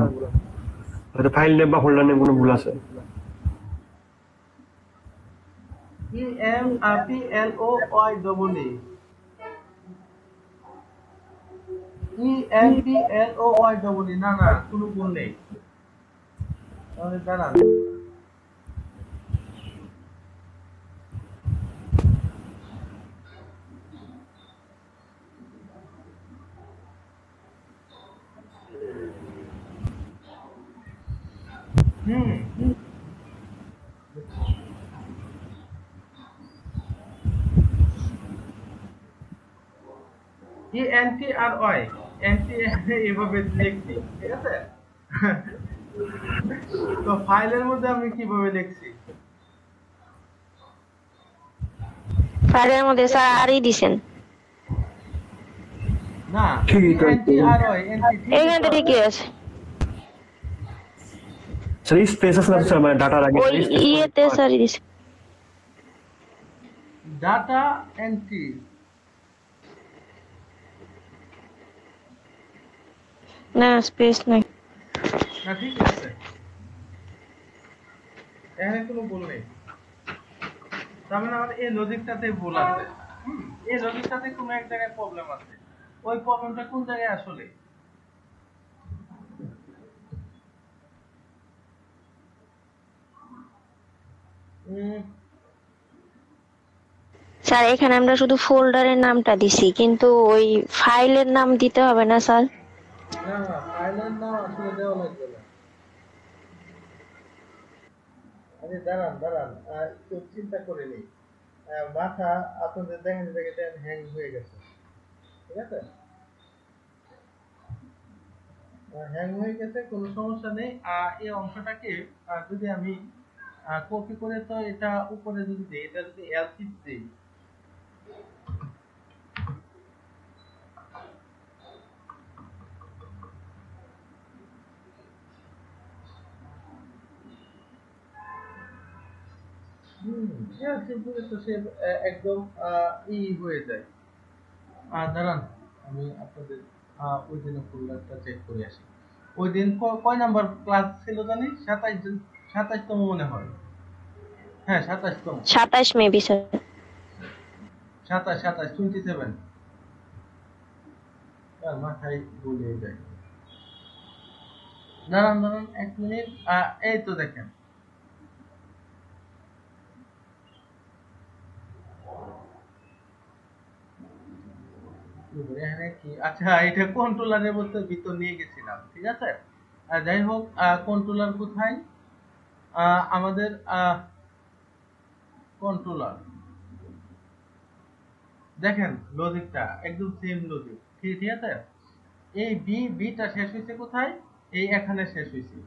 হয়তো ফাইল নেম বা ফোল্ডার নেম কোনো ভুল আছে। EMPLOY না না, কোনো ভুল নেই। তাহলে দাঁড়ান, হুম ই এনটি আর ওয়াই এনটি এভাবে লিখছি ঠিক আছে তো ফাইলের মধ্যে আমি কিভাবে লিখছি ফাইলের মধ্যে স্যার আরই দিছেন, না ই ঠিকই তো আছে। এনটি আর ওয়াই এনটি ঠিকই এইখানে তো তো আছে ঠিকই আছে। স্যার এই স্পেস আছে না তো স্যার, মানে ডাটার আগে ওই স্পেস করে ইয়েতে স্যারই দিছে। ডাটা এন্ট্রি না স্পেস নাই। না ঠিক আছে এখানে কোনো ভুল নেই তার মানে আমার এই লজিকটাতে ভুল আছে এই লজিকটাতে কোনো এক জায়গায় প্রবলেম আছে ওই প্রবলেমটা কোন জায়গায় আসলে উম, স্যার এখানে আমরা শুধু ফোল্ডারের নামটা দিছি, কিন্তু ওই ফাইলের নাম দিতে হবে না স্যার? না না ফাইলের নাম আসলে দেওয়া লাগবে না আরে দাঁড়ান দাঁড়ান একটু চিন্তা করে নিই মাথা আপনাদের দেখেন জায়গাটা হ্যাং হয়ে গেছে ঠিক আছে হ্যাং হয়ে গেছে কোনো সমস্যা নেই এই অংশটাকে যদি আমি কপি করে তো এটা উপরে যদি দিই এটা যদি এলসিফ দিই এলসিফ দিলে তো সে একদম হয়ে যায় দাঁড়ান আমি আপনাদের ওই দিনের ফোল্ডারটা চেক করে আসি ওই দিন কয় নাম্বার ক্লাস ছিল জানি 27তম মনে হয় হ্যাঁ 27তম 27 মেবি স্যার। 27 তার মাথায় গুলিয়ে যায় দাঁড়ান দাঁড়ান 1 মিনিট এই তো দেখেন এখানে কি আচ্ছা এটা কন্ট্রোলারের মধ্যে ভিতর নিয়ে গেছিলাম ঠিক আছে যাই হোক কন্ট্রোলার কোথায় আমাদের কন্ট্রোলার দেখেন লজিকটা একদম সেম লজিক ঠিক ঠিক আছে এই বিটা শেষ হয়েছে কোথায় এই এখানে শেষ হয়েছে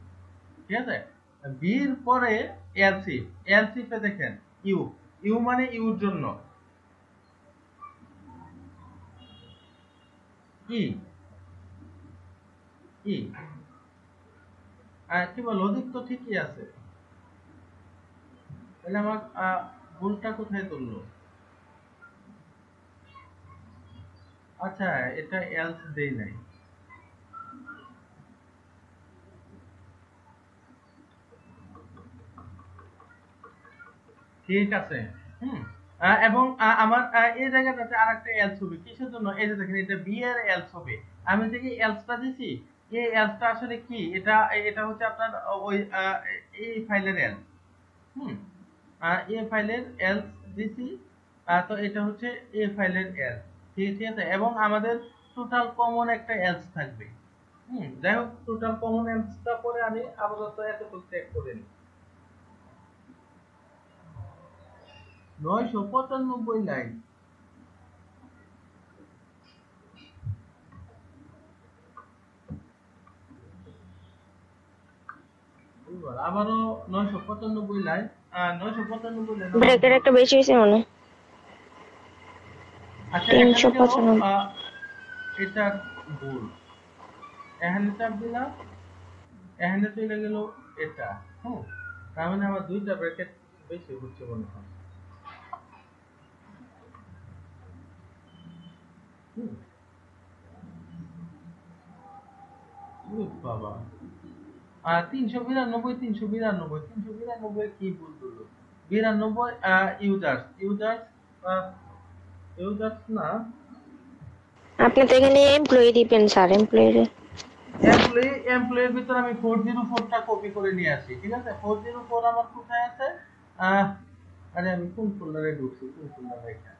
ঠিক আছে বির পরে এলসিফ এলসিফে দেখেন ইউ ইউ মানে ইউর জন্য ই ই কিংবা লজিক তো ঠিকই আছে তাহলে আমার ভুলটা কোথায় তুললো আচ্ছা এটা এলস দেই নাই ঠিক আছে হুম এবং আমার এই জায়গাটাতে আরেকটা এলস হবে কিসের জন্য এই যে দেখেন এটা বি এর এলস হবে আমি যে এলসটা দিছি এই এলসটা আসলে কি এটা এটা হচ্ছে আপনার ওই এই ফাইলের এলস হুম এই ফাইলের এলস দিছি তো এটা হচ্ছে এই ফাইলের এলস ঠিক আছে এবং আমাদের টোটাল কমন একটা এলস থাকবে যাই হোক টোটাল কমন এলসটা পরে আমি আপাতত এতটুকু চেক করে নিই 995 লাইন আবারও 995 লাইন 995 লাইন ব্রেকের একটা বেশি হয়েছে মনে হয়। আচ্ছা এখানে গেল 395। এটা ভুল এখানে চাপ দিলাম এখানে চলে গেল এটা তার মানে আমার দুইটা ব্র্যাকেট বেশি হচ্ছে মনে হয় হুম, বাবা 392 কি ভুল করলো 92 ইউজার্স ইউজার্স ইউজার্স না আপনি তো এখানে এমপ্লয়ি দিবেন স্যার, এমপ্লয়ি। এমপ্লয়ির ভিতর আমি 404টা কপি করে নিয়ে আসি ঠিক আছে 404 আমার কোথায় আছে আহ, আরে আমি কোন ফোল্ডারে ঢুকছি কোন ফোল্ডারে এটা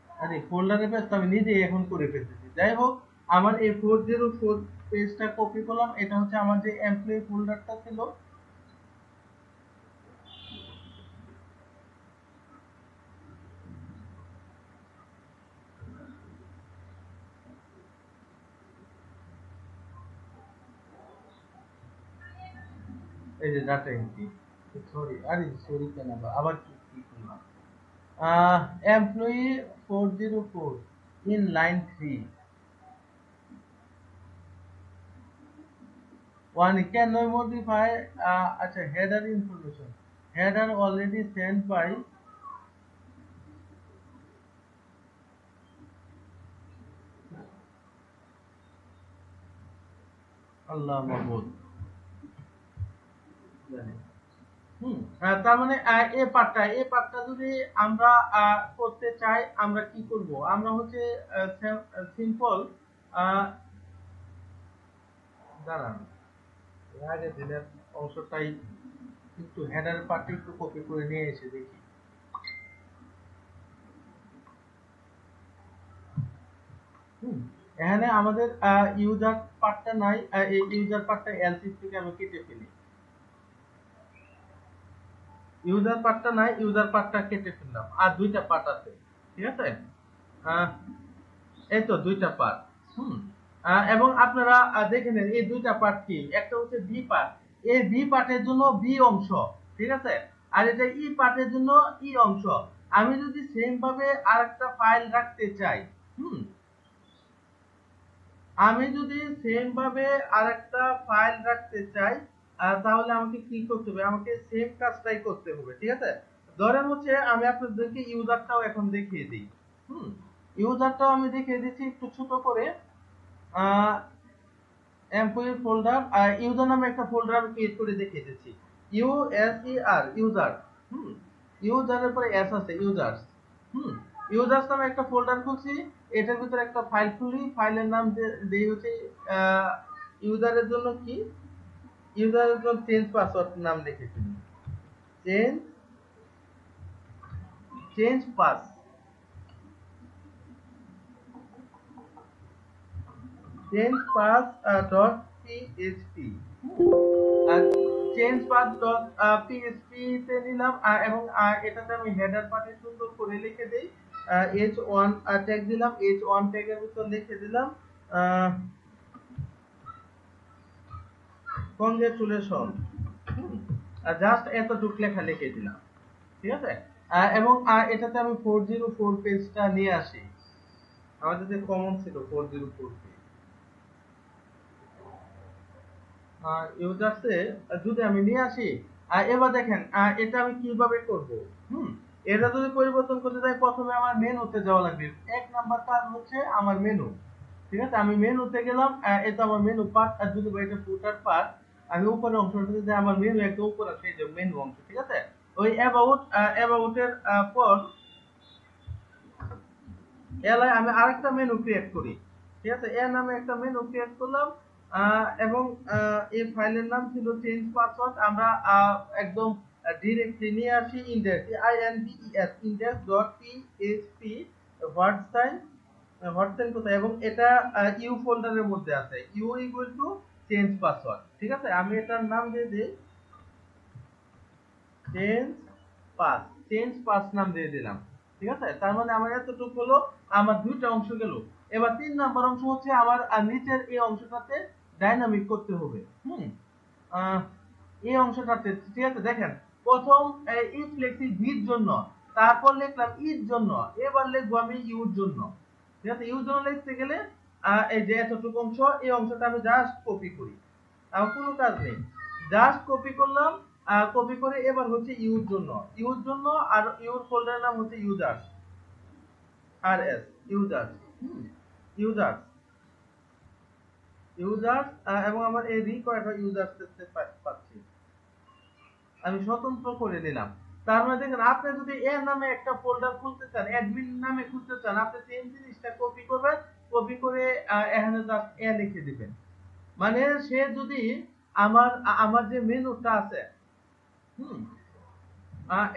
আরে ফোল্ডারে ব্যস্ত আমি নিজেই এখন করে ফেলতেছি যাই হোক আমার এই 404 পেজটা কপি করলাম, এটা হচ্ছে আমার যে এমপ্লয়ি ফোল্ডারটা ছিল। এই যে ডাটা এন্ট্রি, সরি কেন আবার কি করলাম, employee 404 in line 3 one can I modify আচ্ছা header information, header already sent by আল্লাহ মাহমুদ। তার মানে এই পার্টটা যদি আমরা করতে চাই, আমরা কি করব, আমরা হচ্ছে সিম্পল দাঁড়ান, এর আগে দিনের অংশটাই একটু হেডার পার্টে একটু কপি করে নিয়ে এসে দেখি। এখানে আমাদের ইউজার পার্টটা নাই, এই ইউজার পার্টটা এলসিফ থেকে আমি কেটে ফেলি। ইউজার পার্টটা নাই, ইউজার পার্টটা কেটে ফেললাম। আর দুইটা পার্ট আছে, ঠিক আছে, এই তো দুইটা পার্ট। এবং আপনারা দেখে নেন এই দুইটা পার্ট কি, একটা হচ্ছে বি পার্ট, এই বি পার্টের জন্য বি অংশ, ঠিক আছে, আর এটা ই পার্টের জন্য ই অংশ। আমি যদি সেম ভাবে আরেকটা ফাইল রাখতে চাই, আমি যদি সেম ভাবে আরেকটা ফাইল রাখতে চাই, তাহলে আমাকে কি করতে হবে, আমাকে সেম কাজটাই করতে হবে, ঠিক আছে। ধরেন হচ্ছে আমি আপনাদেরকে ইউজারটাও এখন দেখিয়ে দিই। ইউজারটাও আমি দেখিয়ে দিচ্ছি একটু ছোট করে। এমপ্লয়ি ফোল্ডার, ইউজার নামে একটা ফোল্ডার আমি ক্রিয়েট করে দেখিয়ে দিচ্ছি। ইউএসইআর ইউজার, ইউজারের পরে এস আছে, ইউজার্স। ইউজার্স নামে একটা ফোল্ডার খুলছি, এটার ভিতরে একটা ফাইল খুলি, ফাইলের নাম দেই হচ্ছে ইউজারের জন্য কি, ইউজারের জন্য চেঞ্জ পাসওয়ার্ড নাম লিখেছি, change pass, change pass dot PHP, আর চেঞ্জ পাস ডট পিএইচপি তে নিলাম, এবং এটাতে আমি হেডার পার্টে সুন্দর করে লিখে দেই, h1 ট্যাগ দিলাম, h1 ট্যাগের ভিতর লিখে দিলাম কংগ্রেচুলেশন, জাস্ট এতটুকু লেখা লিখে দিলাম, ঠিক আছে। এবং এটাতে আমি 404 পেজটা নিয়ে আসি, আমাদের যে কমন ছিল 404 পেজ, ইউজারসে যদি আমি নিয়ে আসি, এবার দেখেন এটা আমি কিভাবে করব। এটা যদি পরিবর্তন করতে চাই, প্রথমে আমার মেনুতে যাওয়া লাগবে। এক নাম্বার কাজ হচ্ছে আমার মেনু, ঠিক আছে, আমি মেনুতে গেলাম, এটা আমার মেনু পার্ট, আর যদি এটা ফুটার পার্ট, আমি উপরে অংশটাতে যে আমার মেনু একটা উপরে আছে, এই যে মেনু অংশ, ঠিক আছে। ওই অ্যাবাউটের পর এলায় আমি আরেকটা মেনু ক্রিয়েট করি, ঠিক আছে, এর নামে একটা মেনু ক্রিয়েট করলাম, এবং এই ফাইলের নাম ছিল চেঞ্জ পাসওয়ার্ড। আমরা একদম ডিরেক্টলি নিয়ে আসি ইন্ডেক্স, index.php হোয়াটসঅ্যাপ কোথায়, এবং এটা ইউ ফোল্ডারের মধ্যে আছে, you equal to change password, ঠিক আছে। আমি এটার নাম দিয়ে দিই চেঞ্জ পাস নাম দিয়ে দিলাম, ঠিক আছে। তার মানে আমার এতটুকু হলো, আমার দুইটা অংশ গেল। এবার 3 নাম্বার অংশ হচ্ছে আমার নিচের এই অংশটাতে ডাইনামিক করতে হবে। এই অংশটাতে, ঠিক আছে, দেখেন প্রথম ইফ লিখছি ভির জন্য, তারপর লিখলাম ইর জন্য, এবার লিখবো আমি ইউর জন্য, ঠিক আছে। ইউর জন্য লিখতে গেলে এই যে এতটুকু অংশ, এই অংশটা আমি জাস্ট কপি করি, আমার কোনো কাজ নেই, জাস্ট কপি করলাম, কপি করে এবার হচ্ছে ইউর জন্য, আর ইউর ফোল্ডারের নাম হচ্ছে ইউজার্স, আরএস ইউজার্স, ইউজার্স, এবং আমার এই রিকোয়ার্ড ইউজার্স পাচ্ছি, আমি স্বতন্ত্র করে নিলাম। তার মানে দেখেন, আপনি যদি এর নামে একটা ফোল্ডার খুলতে চান, অ্যাডমিন নামে খুলতে চান, আপনি সেম জিনিসটা কপি করবেন, কপি করে এখানে জাস্ট এ লিখে দিবেন। মানে সে যদি আমার যে মেনুটা আছে,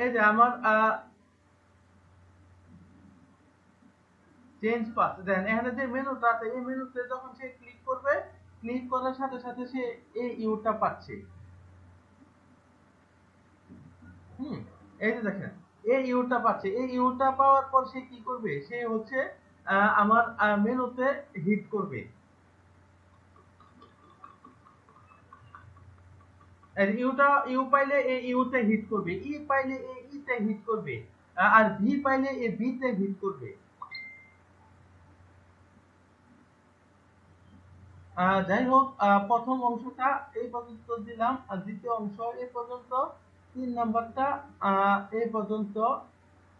এই যে আমার চেঞ্জ পাস দেন এখানে যে মেনুটা আছে এই মেনুতে যখন সে ক্লিক করবে, ক্লিক করার সাথে সাথে সে এই ইউটা পাচ্ছে। এই যে দেখেন এই ইউটা পাচ্ছে, এই ইউটা পাওয়ার পর সে কি করবে, সে হচ্ছে আমার মেনুতে হিট করবে। ইউটা ইউ পাইলে এই ইউতে হিট করবে, ই পাইলে এই ইতে হিট করবে, আর ভি পাইলে এই ভিতে হিট করবে। যাই হোক প্রথম অংশটা এই পর্যন্ত দিলাম, আর দ্বিতীয় অংশ এই পর্যন্ত, 3 নাম্বারটা এই পর্যন্ত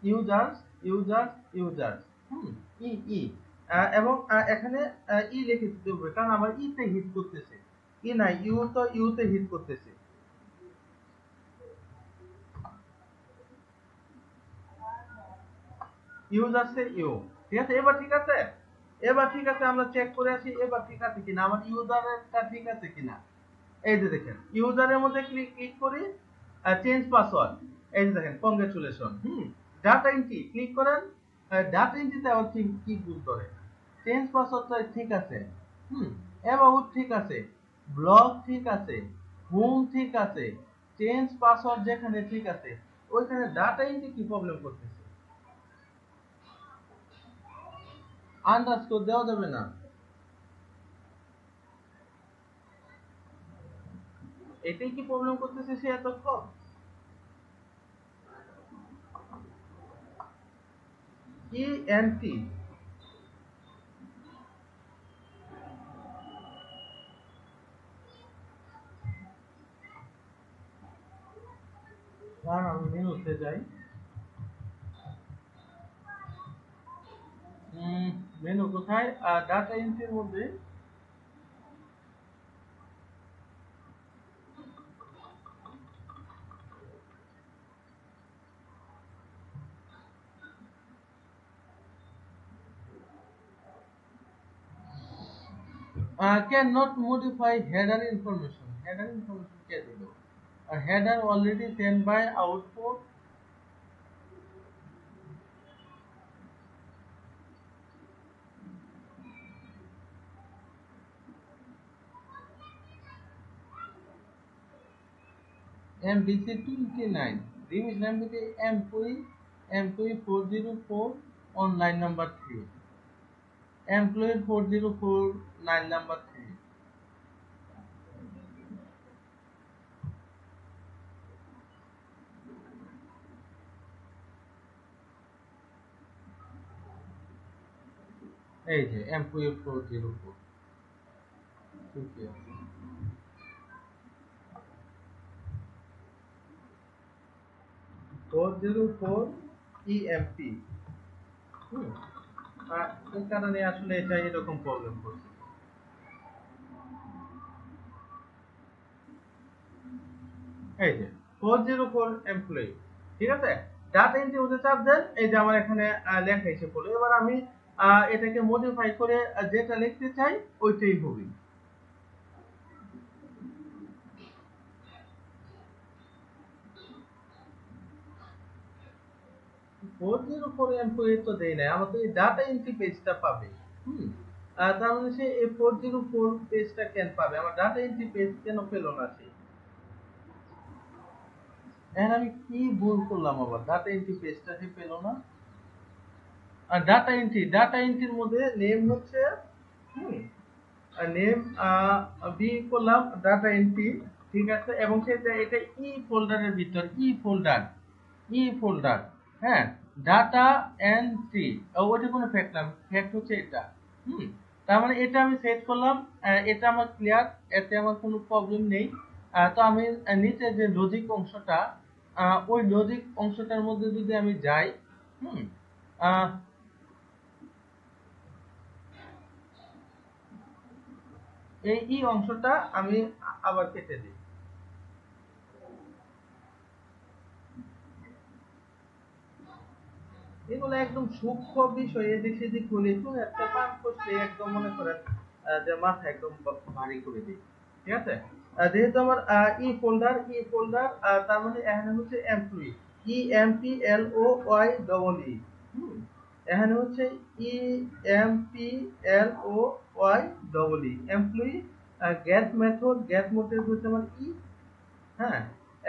ইউজার্স ইউজার্স ইউজার্স ই ই এবং এখানে ই লিখে দিতে হবে কারণ আমার ইতে হিট করতেছে, ই নাই ইউ তো ইউতে হিট করতেছে। ইউজার্সে ইউ, ঠিক আছে? এবার ঠিক আছে, এবার ঠিক আছে, আমরা চেক করে আসি এবার ঠিক আছে কিনা, আমার ইউজারেরটা ঠিক আছে কিনা। এই যে দেখেন ইউজারের মধ্যে ক্লিক করি, চেঞ্জ পাসওয়ার্ড, এই যে দেখেন কংগ্রেচুলেশন। ডাটা এন্ট্রি ক্লিক করেন, ডাটা এন্ট্রিতে আবার কি ভুল করে, চেঞ্জ পাসওয়ার্ডটা ঠিক আছে, অ্যাবাউট ঠিক আছে, ব্লগ ঠিক আছে, হোম ঠিক আছে, চেঞ্জ পাসওয়ার্ড যেখানে ঠিক আছে, ওইখানে ডাটা এন্ট্রি কি প্রবলেম করতেছে, আন্ডারস্কোর দেওয়া যাবে না। এটাই কি প্রবলেম করতেছে সে এতক্ষণ? ই এন টি আমি মেনুতে যাই, মেনু কোথায়, ডাটা এন্ট্রির মধ্যে cannot modify header information, header information কে দিল, header already sent by output, MDC 29 revision MDC employee 404 on line number 3, employee 404 line number 3। এই যে এমপ্লয়ি 404 ঠিক আছে, 404 EMP। এই কারণে আসলে এটা এরকম প্রবলেম করছে। এই যে 404 এমপ্লয়ি, ঠিক আছে? ডাটা এন্ট্রি ওতে চাপ দেন, এই যে আমার এখানে লেখা এসে পড়লো। এবার আমি এটাকে মডিফাই করে যেটা লিখতে চাই ওইটাই হবে। 404 এমপ্লয়ি তো দেই নাই, আমার তো এই ডাটা এন্ট্রি পেজটা পাবে। তার মানে সে এই 404 পেজটা কেন পাবে, আমার ডাটা এন্ট্রি পেজ কেন পেল না সে? এখন আমি কি ভুল করলাম, আবার ডাটা এন্ট্রি পেজটা সে পেল না। আর ডাটা এন্ট্রির মধ্যে নেম হচ্ছে নেম বি করলাম ডাটা এন্ট্রি, ঠিক আছে? এবং সেটা এটা ই ফোল্ডারের ভিতর, ই ফোল্ডার, হ্যাঁ, ডাটা এন্ট্রি, ওটা কোনো ফ্যাক্ট না, ফ্যাক্ট হচ্ছে এটা। তার মানে এটা আমি সেট করলাম, এটা আমার ক্লিয়ার, এতে আমার কোনো প্রবলেম নেই। তো আমি নিচে যে লজিক অংশটা, ওই লজিক অংশটার মধ্যে যদি আমি যাই, এই ই অংশটা আমি আবার কেটে দিই। এগুলো একদম সূক্ষ্ম বিষয়, এদিক সেদিক হলে তো একটা পান করতে একদম মনে করেন যে মাথা একদম ভারী করে দিই, ঠিক আছে? যেহেতু আমার ই ফোল্ডার তার মানে এখানে হচ্ছে এমপ্লয়ি, EMPLOYEE, এখানে হচ্ছে EMPLOY এমপ্লয়ি। গেট মেথড হচ্ছে আমার হ্যাঁ,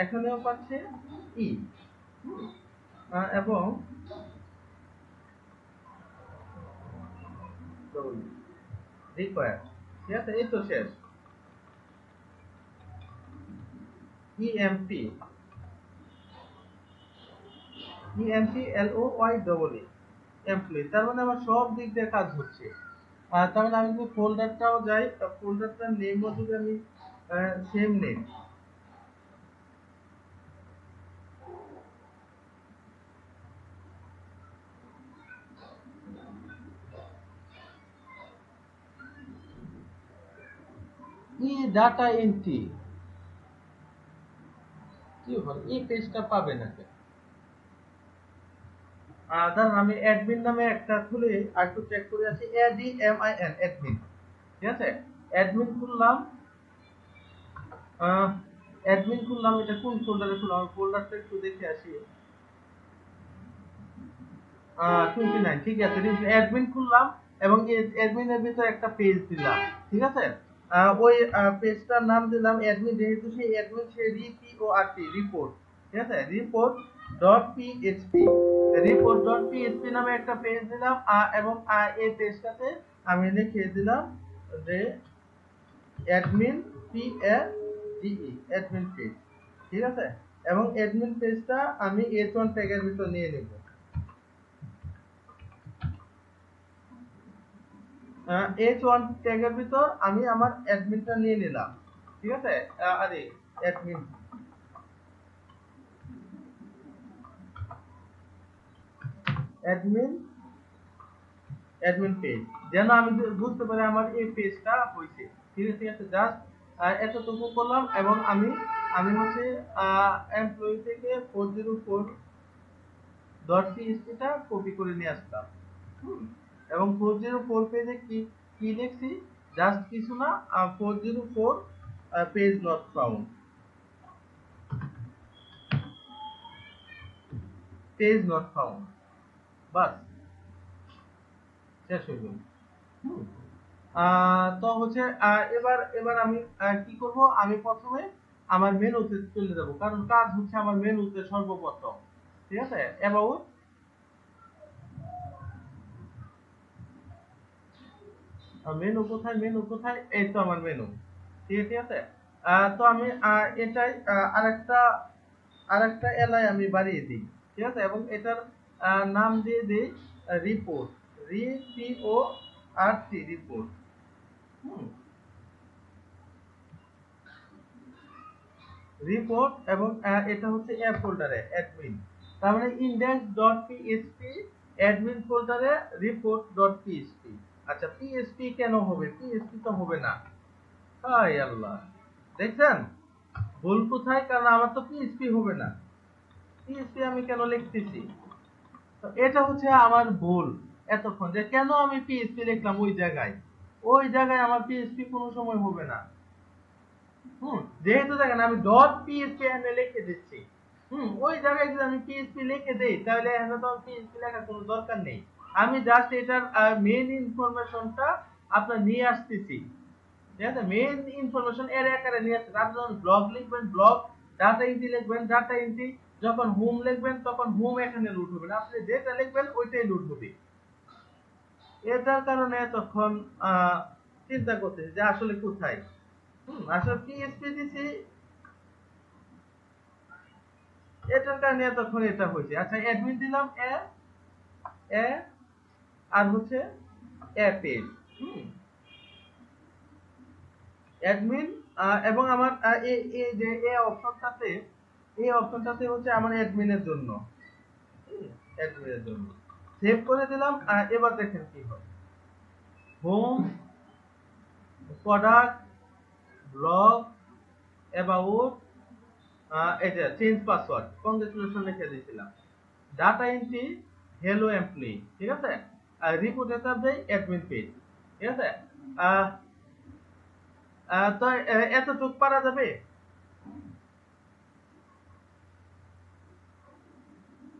এখানেও পাচ্ছে ই, এবং রিকোয়ার। ঠিক আছে, এই তো শেষ। ইএমপি EMPLOY এমপ্লয়ি, তার মানে আমার সব দিক দিয়ে কাজ হচ্ছে। তার মানে আমি যদি ফোল্ডারটাও যাই, ফোল্ডারটার নেমও যদি আমি সেম নেম, ডাটা এন্ট্রি, কি হল এই পেজটা পাবে না কেন? ধরুন আমি অ্যাডমিন নামে একটা খুলে একটু চেক করে আছি, ADMIN অ্যাডমিন। ঠিক আছে, অ্যাডমিন খুললাম, এটা কোন ফোল্ডারে খুললাম, ফোল্ডারটা একটু দেখে আসি। 29, ঠিক আছে, অ্যাডমিন খুললাম এবং অ্যাডমিনের ভিতরে একটা পেজ দিলাম। ঠিক আছে, ওই পেজটার নাম দিলাম অ্যাডমিন, যেহেতু সেই অ্যাডমিন সেই রিপোর্ট। ঠিক আছে, রিপোর্ট.পিএইচপি নামে একটা পেজ দিলাম, এবং এই পেজটাতে আমি লিখে দিলাম যে অ্যাডমিন অ্যাডমিন পেজ। ঠিক আছে, এবং অ্যাডমিন পেজটা আমি h1 ট্যাগের ভিতর নিয়ে নেব। h1 ট্যাগের ভিতর আমি আমার অ্যাডমিনটা নিয়ে নিলাম। ঠিক আছে, আরে অ্যাডমিন অ্যাডমিন অ্যাডমিন পেজ, যেন আমি বুঝতে পারি আমার এই পেজটা হয়েছে। ঠিক আছে, ঠিক আছে, জাস্ট এতটুকু করলাম, এবং আমি আমি হচ্ছে এমপ্লয়ি থেকে 404.php টা কপি করে নিয়ে আসলাম। এবং 404 পেজে কি কি লিখছি, জাস্ট কিছু না, 404 পেজ নট ফাউন্ড, বাস শেষ হয়ে গেল। তো হচ্ছে এবার এবার আমি কি করব, আমি প্রথমে আমার মেনুতে চলে যাব, কারণ কাজ হচ্ছে আমার মেনুতে সর্বপ্রথম। ঠিক আছে, অ্যাবাউট, মেনু কোথায়, এই তো আমার মেনু। ঠিক আছে, তো আমি এটাই আরেকটা এলাই আমি বাড়িয়ে দিই। ঠিক আছে, এবং এটার নাম দিয়ে দিই রিপোর্ট, রিপোর্ট। রিপোর্ট, এবং এটা হচ্ছে এ ফোল্ডারে অ্যাডমিন, তার মানে index.php অ্যাডমিন ফোল্ডারে report.php। আচ্ছা, পিএসপি কেন হবে, পিএসপি তো হবে না, হায় আল্লাহ, দেখছেন ভুল কোথায়, কারণ আমার তো পিএসপি হবে না, পিএসপি আমি কেন লিখতেছি, তো এটা হচ্ছে আমার ভুল এতক্ষণ, যে কেন আমি পিএসপি লিখলাম ওই জায়গায় আমার পিএসপি কোনো সময় হবে না। যেহেতু দেখেন আমি .php এখানে লিখে দিচ্ছি, ওই জায়গায় যদি আমি পিএইচপি লিখে দেই, তাহলে এখানে তো পিএইচপি লেখার কোনো দরকার নেই। আমি জাস্ট এটার মেইন ইনফরমেশনটা আপনার নিয়ে আসতেছি। ঠিক আছে, মেইন ইনফরমেশন এর আকারে নিয়ে আসতে, আপনি যখন ব্লগ লিখবেন ব্লগ, ডাটা এন্ট্রি লিখবেন ডাটা এন্ট্রি, যখন হোম লিখবেন তখন হোম এখানে লুট হবে না, আপনি যেটা লিখবেন ওইটাই লুট হবে। এটার কারণে তখন চিন্তা করতেছি যে আসলে কোথায়, আসলে পিএইচপি দিছি, এটার কারণে এতক্ষণ এটা হয়েছে। আচ্ছা, অ্যাডমিন দিলাম এ আর হচ্ছে এ পেজ, অ্যাডমিন, এবং আমার এই যে এই অপশনটাতে হচ্ছে আমার অ্যাডমিনের জন্য সেভ করে দিলাম। এবার দেখেন কি হয়, হোম, প্রোডাক্ট, ব্লগ, অ্যাবাউট, এটা চেঞ্জ পাসওয়ার্ড, কংগ্রেচুলেশন লিখে দিয়েছিলাম, ডাটা এন্ট্রি, হ্যালো এমপ্লয়ি। ঠিক আছে, রিপোর্ট এটা দেই অ্যাডমিন পেজ। ঠিক আছে, তো এতটুক পারা যাবে।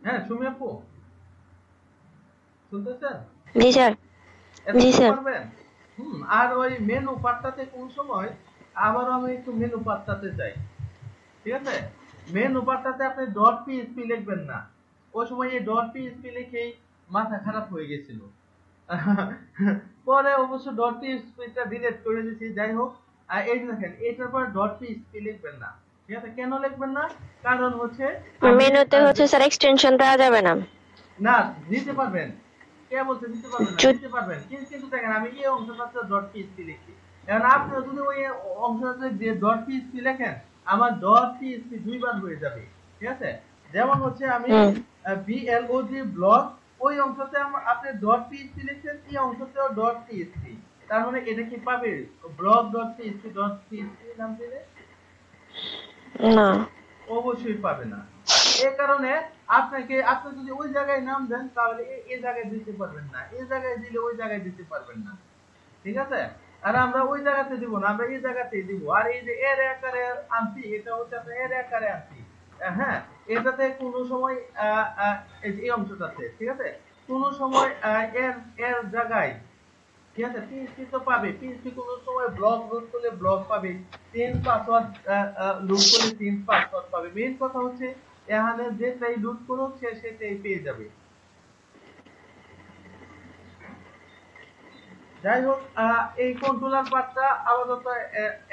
হ্যাঁ, সুমি আপু, শুনতেছেন? জি স্যার। জি এতটুকু স্যার। পারবেন? আর ওই মেনু পার্টটাতে কোন সময় আবারও আমি একটু মেনু পার্টটাতে যাই, ঠিক আছে? মেনু পার্টটাতে আপনি ডট পিএইচপি লিখবেন না। ওই সময় এই ডট পিএইচপি লিখেই মাথা খারাপ হয়ে গেছিল। পরে অবশ্য ডট পিএইচপিটা ডিলিট করে দিয়েছি। যাই হোক, এই যে দেখেন এটার পর ডট পিএইচপি লিখবেন না, ঠিক আছে? কেন লিখবেন না? কারণ হচ্ছে আমি মেনুতে হচ্ছে স্যার এক্সটেনশন দেওয়া যাবে না। না, দিতে পারবেন। কে বলছে দিতে পারবেন না? যদি দিতে পারবেন। কিন্তু দেখেন আমি এই অংশটাতে ডট পিএইচপি লিখি। এখন আপনি যদি ওই অংশটাতে যে ডট পিএইচপি লেখেন, আমার ডট পিএইচপি দুইবার হয়ে যাবে, ঠিক আছে? যেমন হচ্ছে আমি হুম। বিএলওজি ব্লগ, ওই অংশতে আপনি ডট পিএইচপি লিখছেন, এই অংশতেও ডট পিএইচপি। তার মানে এটা কি পাবে? ব্লগ ডট পিএইচপি নাম দিলে না। অবশ্যই পাবে না। এই কারণে আপনি যদি ওই জায়গায় নাম দেন তাহলে এই জায়গায় দিতে পারবেন না, এই জায়গায় দিলে ওই জায়গায় দিতে পারবেন না, ঠিক আছে? আর আমরা ওই জায়গাতে দিব না, আমরা এই জায়গাতেই দিব। আর এই যে এর আকারে আনছি, এটা হচ্ছে আপনার এর আকারে আনছি। হ্যাঁ, এটাতে কোনো সময় এই যে এই অংশটাতে, ঠিক আছে, কোনো সময় এর এর জায়গায়, ঠিক আছে, পিএইচপি তো পাবে। পিএইচপি কোনো সময় ব্লক রুট করলে ব্লক পাবে, চেঞ্জ পাসওয়ার্ড রুট করলে চেঞ্জ পাসওয়ার্ড পাবে। মেইন কথা হচ্ছে এখানে যেটাই রুট করুক সে সেটাই পেয়ে যাবে। যাই হোক, এই কন্ট্রোলার পার্টটা আপাতত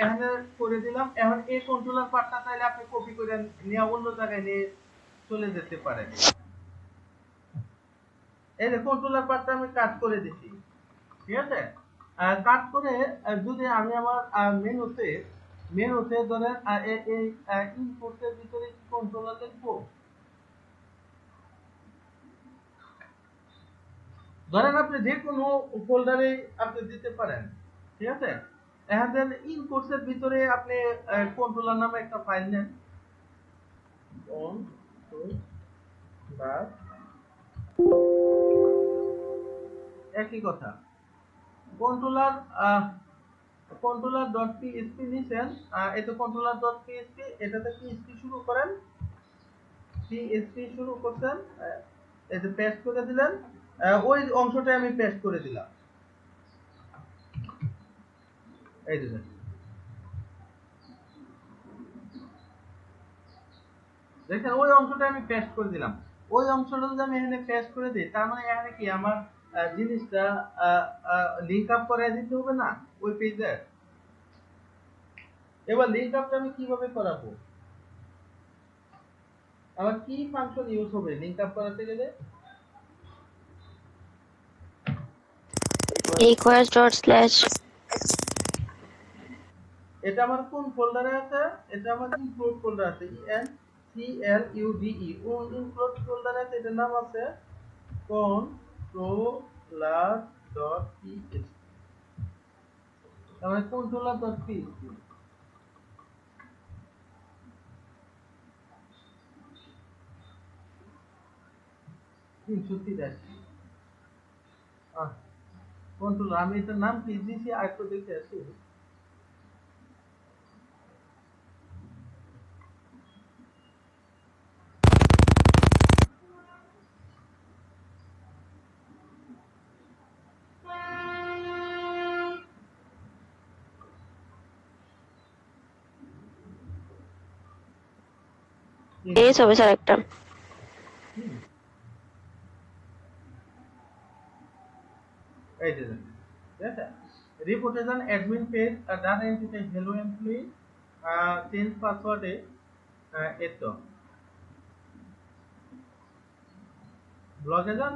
এখানে করে দিলাম। এখন এই কন্ট্রোলার পার্টটা চাইলে আপনি কপি করে নিয়ে অন্য জায়গায় নিয়ে চলে যেতে পারেন। এই যে কন্ট্রোলার পার্টটা আমি কাট করে দিছি, ঠিক আছে? কাট করে যদি আমি আমার মেনুতে ধরেন এই ইনপুটের ভিতরে কি কন্ট্রোলার লিখবো, ধরেন আপনি যে কোনো ফোল্ডারে আপনি দিতে পারেন, ঠিক আছে? এখন ইনপুটের ভিতরে আপনি কন্ট্রোলার নামে একটা ফাইল নেন, একই কথা। কন্ট্রোলার কন্ট্রোলার ডট পিএইচপি নিছেন, এটা কন্ট্রোলার ডট পিএইচপি, এটাতে পিএইচপি শুরু করেন, পিএইচপি শুরু করছেন, এই যে পেস্ট করে দিলেন, ওই অংশটা আমি পেস্ট করে দিলাম, এই যে দেখেন ওই অংশটা আমি পেস্ট করে দিলাম। ওই অংশটা যদি আমি এখানে পেস্ট করে দিই, তার মানে এখানে কি আমার জিনিসটা লিংক আপ করে দিতে হবে না ওই পেজে? এবার লিংক আপটা আমি কিভাবে করাবো? আমার কি ফাংশন ইউজ হবে লিংক আপ করাতে গেলে? request dot slash এটা আমার কোন ফোল্ডারে আছে? এটা আমার ইনক্লুড ফোল্ডার আছে, ENCLUDE, ও ইনক্লুড ফোল্ডারে আছে। এটার নাম আছে controller.php, তাহলে controller.php। 383 কন্ট্রোলার, আমি এটার নাম কি দিয়েছি আর একটু দেখে আসি। পেজ হবে স্যার একটা। এই যে ঠিক আছে, রিপোর্টেশন অ্যাডমিন পেজ, ডাটা এন্ট্রিতে হ্যালো এমপ্লয়ি, চেঞ্জ পাসওয়ার্ডে এতো ব্লগে যান,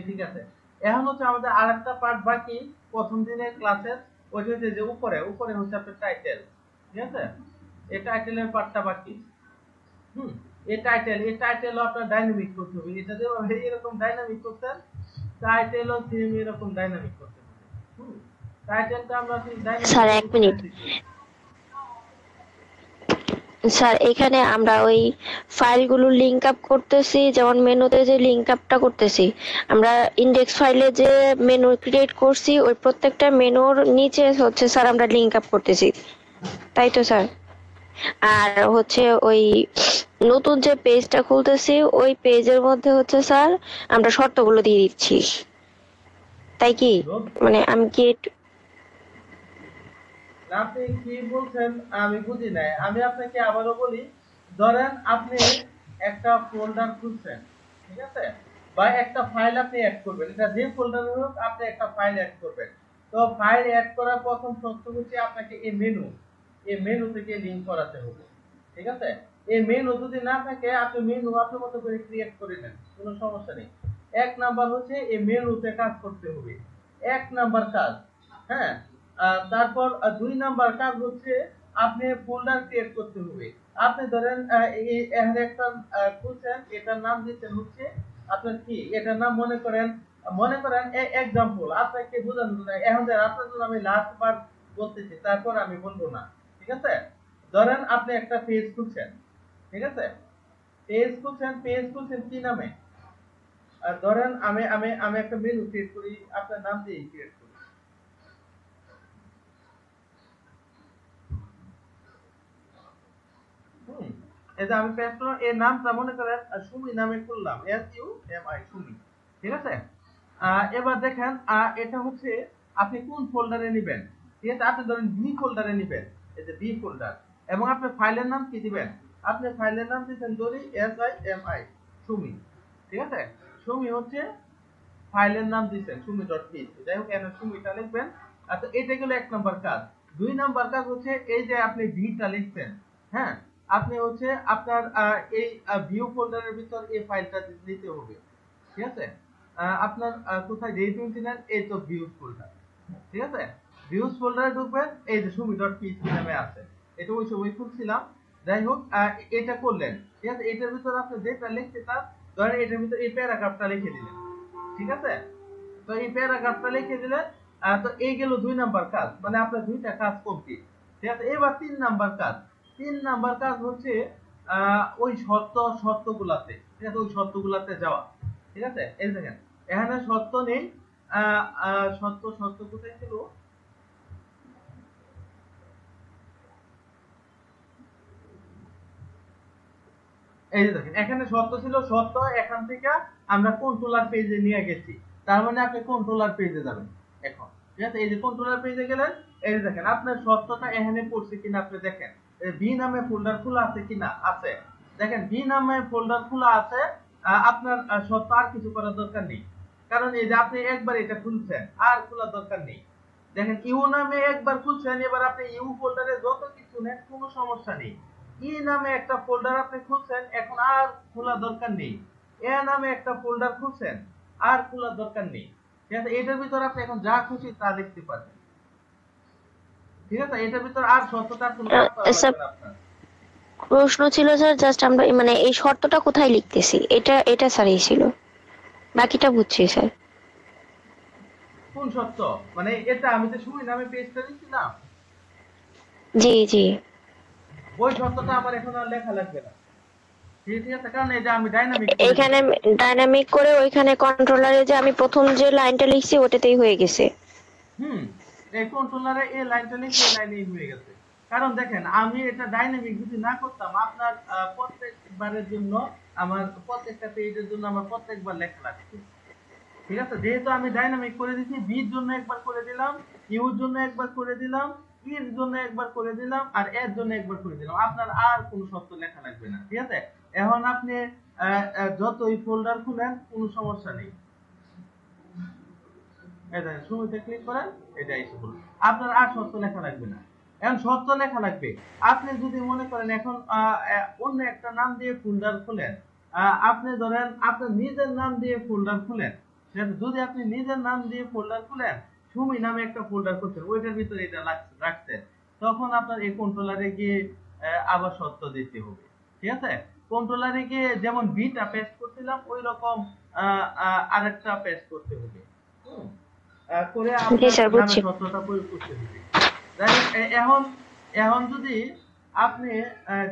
ঠিক আছে। এখন হচ্ছে আমাদের আরেকটা পার্ট বাকি প্রথম দিনের ক্লাসের, ওইটা হচ্ছে যে উপরে উপরে হচ্ছে আপনার টাইটেল, ঠিক আছে? এই টাইটেলের পার্টটা বাকি। এই টাইটেলও আপনার ডাইনামিক করতে হবে। এটা যেভাবে এরকম ডাইনামিক করতেন, টাইটেলও সেম এরকম ডাইনামিক করতে হবে। টাইটেলটা আমরা স্যার এক মিনিট স্যার, এখানে আমরা ওই ফাইলগুলো লিংক আপ করতেছি, যেমন মেনুতে যে লিংক আপটা করতেছি, আমরা ইন্ডেক্স ফাইলে যে মেনু ক্রিয়েট করছি ওই প্রত্যেকটা মেনুর নিচে হচ্ছে স্যার আমরা লিংক আপ করতেছি, তাই তো স্যার? আর হচ্ছে ওই নতুন যে পেজটা খুলতেছি ওই পেজের মধ্যে হচ্ছে স্যার আমরা শর্তগুলো দিয়ে দিচ্ছি, তাই কি? মানে আমি কি আপনি কি বলছেন আমি বুঝি নাই, আমি আপনাকে আবারও বলি। ধরেন আপনি একটা ফোল্ডার খুলছেন, ঠিক আছে, বা একটা ফাইল আপনি অ্যাড করবেন, এটা যে ফোল্ডারে হোক আপনি একটা ফাইল অ্যাড করবেন। তো ফাইল অ্যাড করার প্রথম শর্ত হচ্ছে আপনাকে এই মেনু থেকে লিংক করাতে হবে, ঠিক আছে। এই মেনু যদি না থাকে আপনি মেনু আপনার মতো করে ক্রিয়েট করে নেন, কোনো সমস্যা নেই। এক নাম্বার হচ্ছে এই মেনুতে কাজ করতে হবে, এক নাম্বার কাজ। হ্যাঁ, তারপর 2 নাম্বার কাজ হচ্ছে আপনি ফোল্ডার ক্রিয়েট করতে হবে। আপনি ধরেন এই এখানে একটা খুলছেন, এটার নাম দিচ্ছেন হচ্ছে আপনার কি, এটার নাম মনে করেন এক্সাম্পল আপনাকে বোঝানোর জন্য, এখন আপনার জন্য আমি লাস্ট বার বলতেছি, তারপর আমি বলবো না, ঠিক আছে। ধরেন আপনি একটা পেজ খুলছেন, ঠিক আছে, পেজ খুলছেন কি নামে? আর ধরেন আমি আমি আমি একটা মেনু ক্রিয়েট করি, আপনার নাম দিয়ে ক্রিয়েট করি। হুম, এই যে আমি পেজ করলাম, এর নামটা মনে করেন সুমি নামে করলাম, SUMI সুমি, ঠিক আছে। এবার দেখেন এটা হচ্ছে আপনি কোন ফোল্ডারে নেবেন, ঠিক আছে। আপনি ধরেন বি ফোল্ডারে নেবেন, এই যে বি ফোল্ডার, এবং আপনি ফাইলের নাম কি দিবেন? আপনি ফাইলের নাম দিবেন ধরি SIMI সুমি, ঠিক আছে। সুমি হচ্ছে ফাইলের নাম দিবেন সুমি.php, যাই হোক এখানে সুমিটা লিখবেন। আচ্ছা, এটা গেল এক নাম্বার কাজ। 2 নাম্বার কাজ হচ্ছে এই যে আপনি ভিটা লিখছেন, হ্যাঁ, আপনি হচ্ছে আপনার এই ভিউ ফোল্ডারের ভিতর এই ফাইলটা দিতে হবে, ঠিক আছে। আপনার কোথায় যেহেতু নেন, এই তো ভিউজ ফোল্ডার, ঠিক আছে। ভিউজ ফোল্ডারে ঢুকবেন, এই যে সুমি.php নামে আছে, এটা ওই সময় খুলছিলাম। যাই হোক এটা করলেন, ঠিক আছে। এটার ভিতর আপনি যেটা লিখতে চান, ধরেন এটার ভিতর এই প্যারাগ্রাফটা লিখে দিলেন, ঠিক আছে। তো এই প্যারাগ্রাফটা লিখে দিলেন। তো এই গেল 2 নাম্বার কাজ, মানে আপনার দুইটা কাজ কমপ্লিট, ঠিক আছে। এবার 3 নাম্বার কাজ। 3 নাম্বার কাজ হচ্ছে ওই শর্তগুলাতে, ঠিক আছে, ওই শর্তগুলাতে যাওয়া, ঠিক আছে। এই দেখেন এখানে শর্ত নেই। শর্ত কোথায় ছিল? এই যে দেখেন এখানে শর্ত ছিল, শর্ত এখান থেকে আমরা কন্ট্রোলার পেজে নিয়ে গেছি, তার মানে আপনি কন্ট্রোলার পেজে যাবেন এখন, ঠিক আছে। এই যে কন্ট্রোলার পেজে গেলেন, এই যে দেখেন আপনার শর্তটা এখানে পড়ছে কিনা আপনি দেখেন, বি নামে ফোল্ডার খোলা আছে কিনা, আছে। দেখেন বি নামে ফোল্ডার খোলা আছে। আপনার শর্ত আর কিছু করার দরকার নেই, কারণ এই যে আপনি একবার এটা খুলছেন, আর খোলার দরকার নেই। দেখেন ইউ নামে একবার খুলছেন, এবার আপনি ইউ ফোল্ডারে যত কিছু নেন কোনো সমস্যা নেই। ই নামে একটা ফোল্ডার আপনি খুলছেন, এখন আর খোলা দরকার নেই। এ নামে একটা ফোল্ডার খুলছেন, আর খোলা দরকার নেই, ঠিক আছে। এটার ভিতর আপনি এখন যা খুশি তা দেখতে পারবেন, ঠিক আছে। এটার ভিতর আর শর্তটার কোনো কাজ করা স্যার লাগবে না আপনার। প্রশ্ন ছিল স্যার, জাস্ট আমরা মানে এই শর্তটা কোথায় লিখতেছি, এটা স্যার এই ছিল, বাকিটা বুঝছি স্যার। কোন শর্ত? মানে এটা আমি যে সুমি নামে পেজটা দিচ্ছিলাম, জি জি। ওই শর্তটা আমার এখন আর লেখা লাগবে না, ঠিক আছে, কারণ এটা আমি ডাইনামিক করে এখানে দিচ্ছি। ডাইনামিক করে ওইখানে কন্ট্রোলারে যে আমি প্রথম যে লাইনটা লিখছি ওটাতেই হয়ে গেছে। হুম, এই কন্ট্রোলারে এই লাইনটা লিখে এই লাইনেই হয়ে গেছে। কারণ দেখেন আমি এটা ডাইনামিক যদি না করতাম, আপনার প্রত্যেকবারের জন্য আমার প্রত্যেকটা পেজের জন্য আমার প্রত্যেকবার লেখা লাগছে, ঠিক আছে। যেহেতু আমি ডাইনামিক করে দিচ্ছি, বির জন্য একবার করে দিলাম, ইউর জন্য একবার করে দিলাম, ইর জন্য একবার করে দিলাম, আর এর জন্য একবার করে দিলাম, আপনার আর কোনো শব্দ লেখা লাগবে না, ঠিক আছে। এখন আপনি যতই ফোল্ডার খুলেন কোনো সমস্যা নেই। এই দেখেন শুরুতে ক্লিক করেন, এটা এসে পড়লো। আপনার আর শর্ত লেখা লাগবে না, এখন শর্ত লেখা লাগবে। আপনি যদি মনে করেন এখন অন্য একটা নাম দিয়ে ফোল্ডার খুলেন, আপনি ধরেন আপনার নিজের নাম দিয়ে ফোল্ডার খুলেন, ঠিক আছে? যদি আপনি নিজের নাম দিয়ে ফোল্ডার খুলেন, সুমি নামে একটা ফোল্ডার করছেন, ওইটার ভিতরে এটা রাখছেন, তখন আপনার এই কন্ট্রোলারে গিয়ে আবার শর্ত দিতে হবে, ঠিক আছে। কন্ট্রোলারে গিয়ে যেমন বিটা পেস্ট করছিলাম ওই রকম আরেকটা পেস্ট করতে হবে। হুম, করে জি আপনার স্যার নামের বুঝছি। শর্তটা প্রয়োগ করতে হবে। যাই হোক, এখন এখন যদি আপনি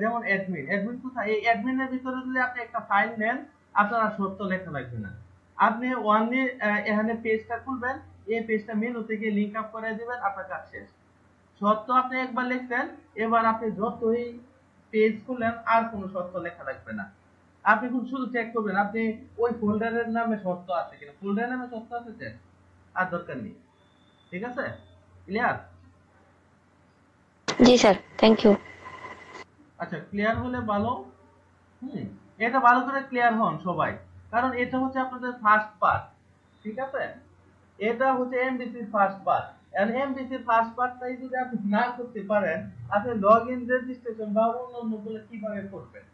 যেমন অ্যাডমিন কোথায়, এই অ্যাডমিনের ভিতরে যদি আপনি একটা ফাইল নেন, আপনার আর শর্ত লেখা লাগবে না। আপনি ওয়ানলি এখানে পেজটা খুলবেন, এই পেজটা মেনু থেকে লিংক আপ করে দিবেন, আপনার কাজ শেষ। শর্ত আপনি একবার লিখছেন, এবার আপনি যতই পেজ খুললেন আর কোনো শর্ত লেখা লাগবে না। আপনি শুধু চেক করবেন আপনি ওই ফোল্ডারের নামে শর্ত আছে কিনা, ফোল্ডারের নামে শর্ত আছে চেক, আর দরকার নেই। ঠিক আছে, ক্লিয়ার? জি স্যার, থ্যাংক ইউ। আচ্ছা, ক্লিয়ার হলে ভালো। এটা ভালো করে ক্লিয়ার হন সবাই, কারণ এটা হচ্ছে আপনাদের ফার্স্ট পার্ট। ঠিক আছে, এটা হচ্ছে MBC first part. And MBC first পার্টটাই যদি আপনি না করতে পারেন, আপনি লগইন রেজিস্ট্রেশন বা অন্য গুলো কিভাবে করবেন?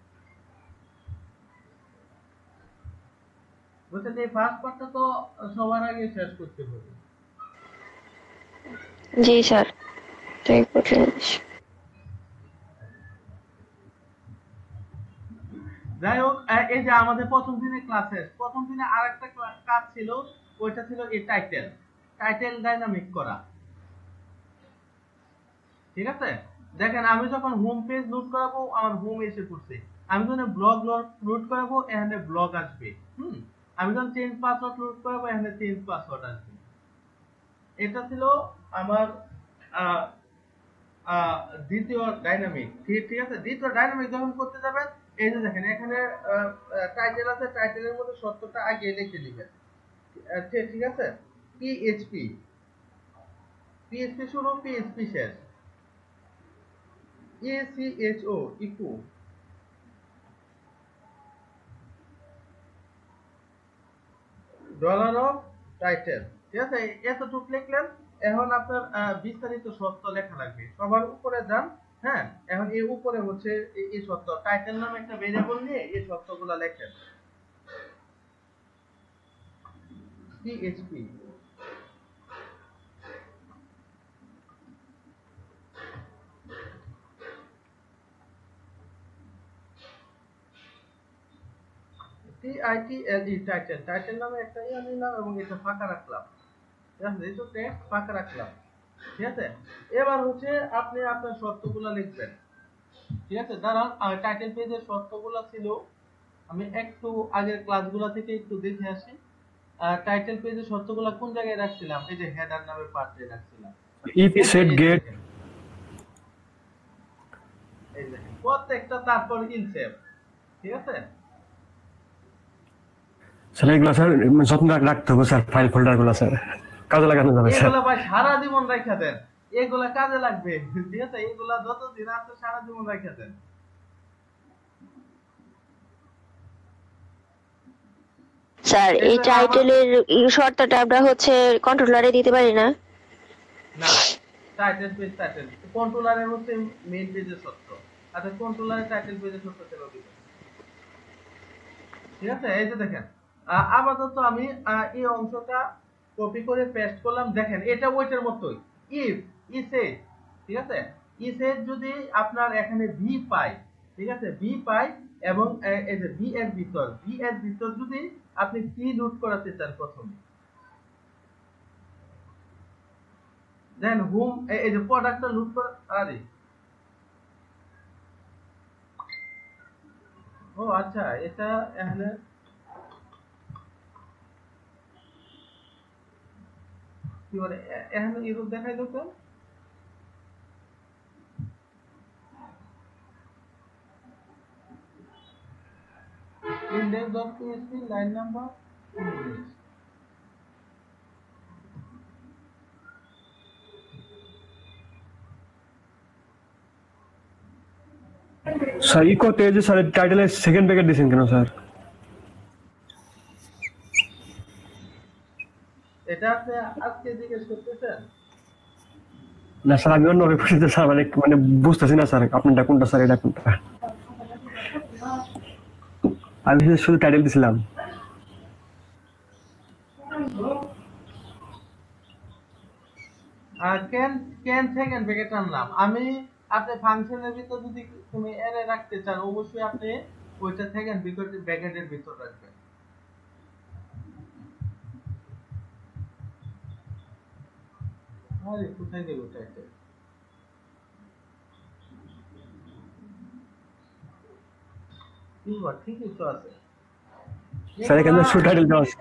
বুঝছেন, এই ফার্স্ট পার্টটা তো সবার আগে শেষ করতে হবে। জি স্যার, ঠিক বলছেন। যাই হোক, এই যে আমাদের প্রথম দিনের ক্লাসে প্রথম দিনে আরেকটা কাজ ছিল, ওইটা ছিল এই টাইটেল ডাইনামিক করা। ঠিক আছে, দেখেন আমি যখন হোম পেজ লোড করাবো আমার হোম এসে পড়ছে, আমি যখন ব্লগ লোড করাবো এখানে ব্লগ আসবে। আমি যখন চেঞ্জ পাসওয়ার্ড লোড করাবো এখানে চেঞ্জ পাসওয়ার্ড আসবে। এটা ছিল আমার দ্বিতীয় ডাইনামিক। ঠিক আছে, দ্বিতীয় ডাইনামিক যখন করতে যাবেন, এই যে দেখেন এখানে টাইটেল আছে, টাইটেলের মধ্যে শর্তটা আগে লিখে দিবেন। ঠিক আছে, পিএইচপি শুরু, পিএইচপি শেষ, ECHO echo dollar of title. ঠিক আছে, এতটুকু লিখলেন। এখন আপনার বিস্তারিত শর্ত লেখা লাগবে। সবার উপরে যান। হ্যাঁ, এখন এই উপরে হচ্ছে এই শর্ত, টাইটেল নামে একটা ভেরিয়েবল নিয়ে এই শর্তগুলো লেখেন। পিএইচপি টাইটেল নামে একটা নিলাম এবং এটা ফাঁকা রাখলাম। ঠিক আছে, এই তো টেক্সট ফাঁকা রাখলাম। ঠিক আছে, এবার হচ্ছে আপনি আপনার শর্তগুলো লিখবেন। ঠিক আছে, দাঁড়ান, টাইটেল পেজের শর্তগুলো ছিল, আমি একটু আগের ক্লাসগুলো থেকে একটু দেখে আসি। টাইটেল পেজের শর্তগুলো কোন জায়গায় রাখছিলাম? এই যে হেডার নামের পার্টে রাখছিলাম। if set get এই দেখেন প্রত্যেকটা, তারপর ইনসেভ। ঠিক আছে, স্যার এগুলো স্যার যত্ন রাখতে হবে স্যার, ফাইল ফোল্ডার গুলো স্যার কাজে লাগানো যাবে স্যার। এগুলা ভাই সারা জীবন রাখা দেন, এগুলা কাজে লাগবে। ঠিক আছে, এগুলা যতদিন আছে সারা জীবন রাখা দেন। স্যার এই টাইটেলের শর্তটা আমরা হচ্ছে কন্ট্রোলারে দিতে পারি না? না, টাইটেল কন্ট্রোলারের হচ্ছে মেইন পেজের শর্ত। আচ্ছা, কন্ট্রোলারের টাইটেল পেজের শর্ত ছিল দিবেন। ঠিক আছে, এই যে দেখেন আপাতত আমি এই অংশটা কপি করে পেস্ট করলাম। দেখেন এটা ওইটার মতোই, ইসে। ঠিক আছে, ইসে যদি আপনার এখানে ভি পাই, ঠিক আছে, ভি পাই, এবং এই যে ভি এর ভিতর যদি আপনি কি লুট করাতে চান প্রথমে, দেন হোম, এই যে প্রোডাক্টটা লুট করা। আরে ও আচ্ছা, এটা এখানে কি বলে, এখানে ইউরোপ দেখাই দাও তো। index.php line number English. Sir ইকোতে যে স্যার টাইটেলের সেকেন্ড ব্র্যাকেট দিয়েছেন কেন স্যার? এটা আপনি আজকে জিজ্ঞেস করতেছেন? না স্যার, আমি অন্য বুঝতে স্যার, মানে বুঝতেছি না স্যার আপনারটা কোনটা স্যার, এটা কোনটা। আমি শুধু টাইটেল দিছিলাম। ক্যান সেকেন্ড ব্র্যাকেট আনলাম আমি। আপনি ফাংশনের ভিতর যদি তুমি অ্যারে রাখতে চান, অবশ্যই আপনি ওইটা সেকেন্ড ব্র্যাকেটের ভিতর রাখবেন। আরে কোথায় দেব টাইটেল? ঠিকই তো আছে স্যার এখানে শুধু টাইটেল দেওয়া আছে।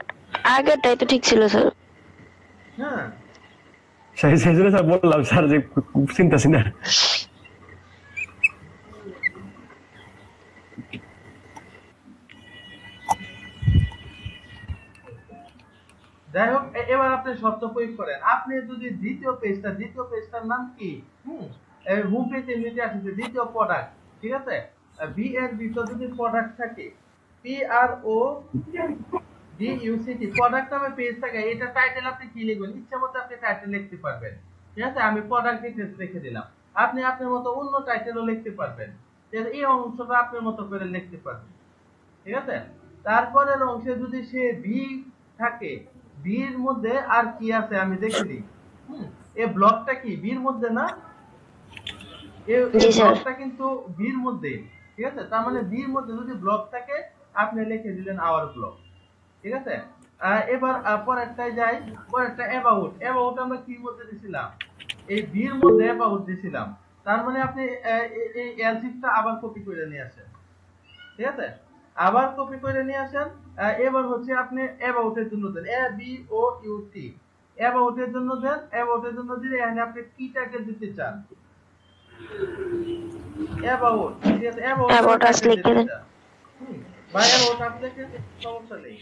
আগেরটাই তো ঠিক ছিল স্যার। হ্যাঁ, সেই জন্য স্যার বললাম স্যার যে চিন্তাছি না। যাই হোক, এবার আপনি শর্ত প্রয়োগ করেন। আপনি যদি দ্বিতীয় পেজটার নাম কি, হোম পেজ এমনিতে আসছে দ্বিতীয় প্রোডাক্ট, ঠিক আছে, বি এর ভিতর যদি প্রোডাক্ট থাকে, PRODUCT প্রোডাক্ট নামে পেজ থাকে, এটা টাইটেল আপনি কি লিখবেন, ইচ্ছা মতো আপনি টাইটেল লিখতে পারবেন, ঠিক আছে। আমি প্রোডাক্ট ডিটেইলস লিখে দিলাম, আপনি আপনার মতো অন্য টাইটেলও লিখতে পারবেন, এই অংশটা আপনার মতো করে লিখতে পারবেন, ঠিক আছে। তারপরের অংশে যদি সে বি থাকে, বির মধ্যে আর কি আছে আমি দেখে দিই। এই ব্লকটা কি বির মধ্যে না, এই জি স্যার। ব্লকটা কিন্তু বির মধ্যে, ঠিক আছে। তার মানে বির মধ্যে যদি ব্লক থাকে, আপনি লিখে দিলেন আওয়ার ব্লক, ঠিক আছে। এবার পরেরটায় যাই, পরেরটা অ্যাবাউট আমরা কি মধ্যে দিছিলাম, এই বির মধ্যে অ্যাবাউট দিছিলাম। তার মানে আপনি এই এলসিফটা আবার কপি করে নিয়ে আসেন, ঠিক আছে, আবার কপি করে নিয়ে আসেন। এবার হচ্ছে আপনি অ্যাবাউটের জন্য দেন, ABOUT, অ্যাবাউটের জন্য দেন। অ্যাবাউটের জন্য দিলে এখানে আপনি কি টাইটেল দিতে চান, অ্যাবাউট, ঠিক আছে, অ্যাবাউট অ্যাবাউট আস টাইটেল লিখে দিতে দেন। চান। ভাই অ্যাবাউট আস লিখে সমস্যা নেই,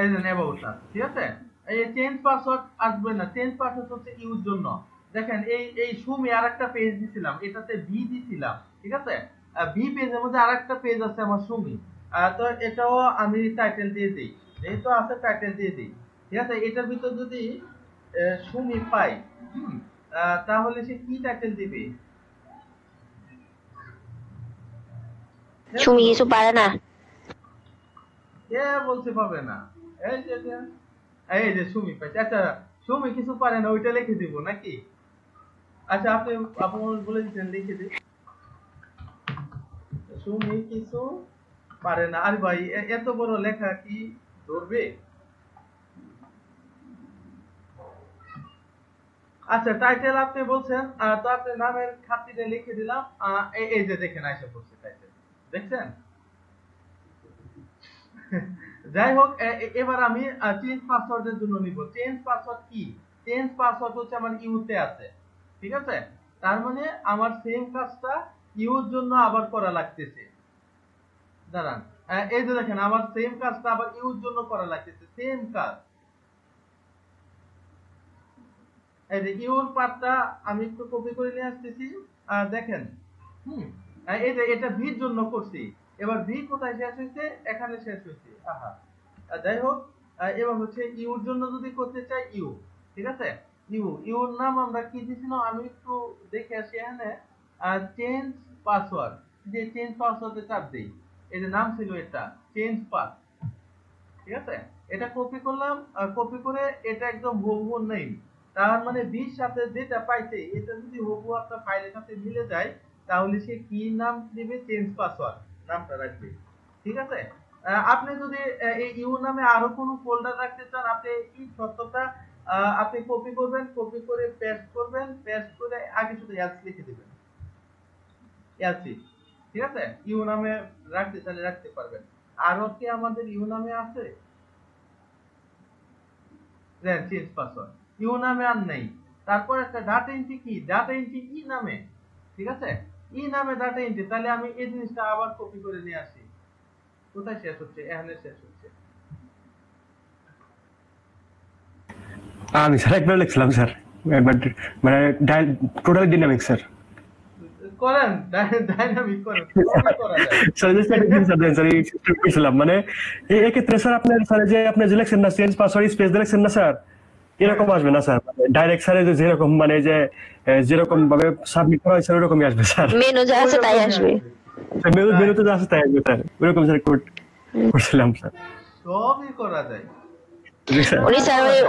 এই যে অ্যাবাউট আস, ঠিক আছে। এই চেঞ্জ পাসওয়ার্ড আসবে না, চেঞ্জ পাসওয়ার্ড হচ্ছে ইউর জন্য। দেখেন এই সুমি আরেকটা পেজ দিছিলাম, এটাতে বি দিছিলাম, ঠিক আছে। বি পেজের মধ্যে আরেকটা পেজ আছে আমার সুমি, তো এটাও আমি টাইটেল দিয়ে দিই, যেহেতু আছে টাইটেল দিয়ে দিই, ঠিক আছে। এটার ভিতর যদি সুমি পাই, তাহলে সে কি টাইটেল দিবে, সুমি কিছু পারে না। কে বলতে পারবে না, এই যে এই যে সুমি পাইছে, আচ্ছা সুমি কিছু পারে না ওইটা লিখে দিব নাকি, আচ্ছা আপনি আপনি বলে দিচ্ছেন লিখে দিই, সুমি কিছু পারে না। আরে ভাই এত বড় লেখা কি ধরবে, আচ্ছা টাইটেল আপনি বলছেন, তো আপনি নামের খাতিরে লিখে দিলাম, এই যে দেখেন আইসা পড়ছে টাইটেল, দেখছেন। যাই হোক, এবার আমি চেঞ্জ পাসওয়ার্ডের জন্য নিব। চেঞ্জ পাসওয়ার্ড কি, চেঞ্জ পাসওয়ার্ড হচ্ছে আমার ইউতে আছে, ঠিক আছে। তার মানে আমার সেম কাজটা ইউর জন্য আবার করা লাগতেছে, দাঁড়ান, এই যে দেখেন আমার সেম কাজটা আবার ইউর জন্য করা লাগতেছে, সেম কাজ। এই যে ইউর পার্টটা আমি একটু কপি করে নিয়ে আসতেছি, দেখেন, এই যে এটা ভির জন্য করছি, এবার ভি কোথায় শেষ হয়েছে, এখানে শেষ হয়েছে, আহা। যাই হোক, এবার হচ্ছে ইউর জন্য যদি করতে চাই ইউ, ঠিক আছে, ইউর নাম আমরা কি দিছিলাম আমি একটু দেখে আসি এখানে, চেঞ্জ পাসওয়ার্ড, যে চেঞ্জ পাসওয়ার্ডে চাপ দেই, এই যে নাম ছিল এটা চেঞ্জ পাস, ঠিক আছে। এটা কপি করলাম, কপি করে এটা একদম হুবহু নেই, তার মানে বির সাথে যেটা পাইছে এটা যদি হুবহু আপনার ফাইলের সাথে মিলে যায়, তাহলে সে কি নাম দিবে, চেঞ্জ পাসওয়ার্ড নামটা রাখবে, ঠিক আছে। আপনি যদি এই ইউ নামে আরো কোনো ফোল্ডার রাখতে চান, আপনি এই শর্তটা আপনি কপি করবেন, কপি করে পেস্ট করবেন, পেস্ট করে আগে শুধু এলস লিখে দিবেন, এলসি, ঠিক আছে। ইউ নামে রাখতে চাইলে রাখতে পারবেন। আরো কি আমাদের ইউ নামে আছে, চেঞ্জ পাসওয়ার্ড, ইউ নামে আর নেই। তারপর একটা ডাটা এন্ট্রি কি, ডাটা এন্ট্রি ই নামে, ঠিক আছে, ই নামে ডাটা এন্ট্রি। তাহলে আমি এই জিনিসটা আবার কপি করে নিয়ে আসি, কোথায় শেষ হচ্ছে, এখানে শেষ হচ্ছে। আমি স্যার একবার লিখছিলাম স্যার, একবার মানে টোটালি ডাইনামিক স্যার। করেন ডাইনামিক করেন, সবই করা যায়। স্যার যে স্যার দিন স্যার দেন স্যার এই সিস্টেম করেছিলাম, মানে এই ক্ষেত্রে স্যার আপনার স্যার যে আপনি যে লিখছেন না চেঞ্জ পাসওয়ার্ড স্পেস দিয়েছেন না স্যার, এরকম আসবে না স্যার, ডাইরেক্ট স্যার যেরকম মানে যে যেরকম ভাবে সাবমিট করা হয় স্যার ওরকমই আসবে স্যার, মেনু যা আছে তাই আসবে। মেনুতে যা আছে তাই আসবে স্যার, ওরকম স্যার করছিলাম স্যার। সবই করা যায়, জি স্যার। উনি স্যার ওই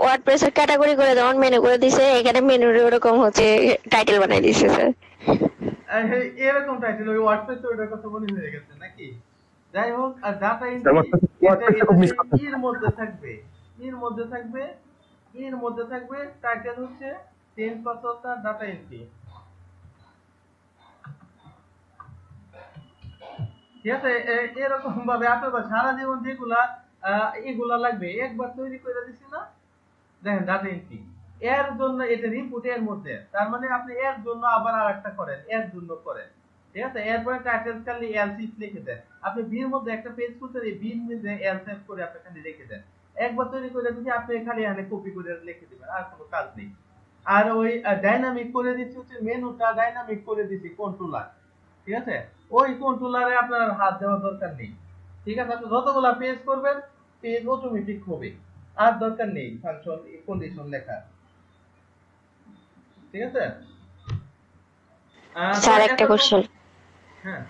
ওয়ার্ডপ্রেসের ক্যাটাগরি করে যেমন মেনু করে দিছে, এখানে মেনুর ওরকম হচ্ছে টাইটেল বানাই দিছে স্যার। এরকম টাইটেল ওই ওয়ার্ডপ্রেস ওটার কথা মনে হয়ে গেছে নাকি। যাই হোক, আর ডাটা স্যার এন্ট্রি ওয়ার্ডপ্রেসে খুব মিস করতেছি। এর মধ্যে থাকবে, এর মধ্যে থাকবে, এর মধ্যে থাকবে টাইটেল হচ্ছে চেঞ্জ পাসওয়ার্ডটা ডাটা এন্ট্রি, ঠিক আছে। এরকম ভাবে আপনার সারা জীবন যেগুলা এগুলা লাগবে একবার তৈরি করে দিছি না, দেখেন ডাটা এন্ট্রি এর জন্য, এটা রিপোর্ট এর মধ্যে, তার মানে আপনি এর জন্য আবার আরেকটা করেন, এর জন্য করেন, ঠিক আছে, এরপরে টাইটেল খালি এলসিফ লিখে দেন। আপনি বি এর মধ্যে একটা পেজ খুলতে এই বি এর মধ্যে এলসিফ করে আপনি খালি লিখে দেন। একবার তৈরি করে দিচ্ছি, আপনি খালি এখানে কপি করে লিখে দিবেন, আর কোনো কাজ নেই। আর ওই ডাইনামিক করে দিচ্ছি হচ্ছে মেনুটা ডাইনামিক করে দিচ্ছি কন্ট্রোলার, ঠিক আছে? ওই কন্ট্রোলারে আপনার হাত দেওয়ার দরকার নেই, ঠিক আছে? আপনি যতগুলা পেজ করবেন পেজ অটোমেটিক হবে, আর দরকার নেই ফাংশন কন্ডিশন লেখা, ঠিক আছে? তো স্যার একটা এতটুকু, কোশ্চেন, হ্যাঁ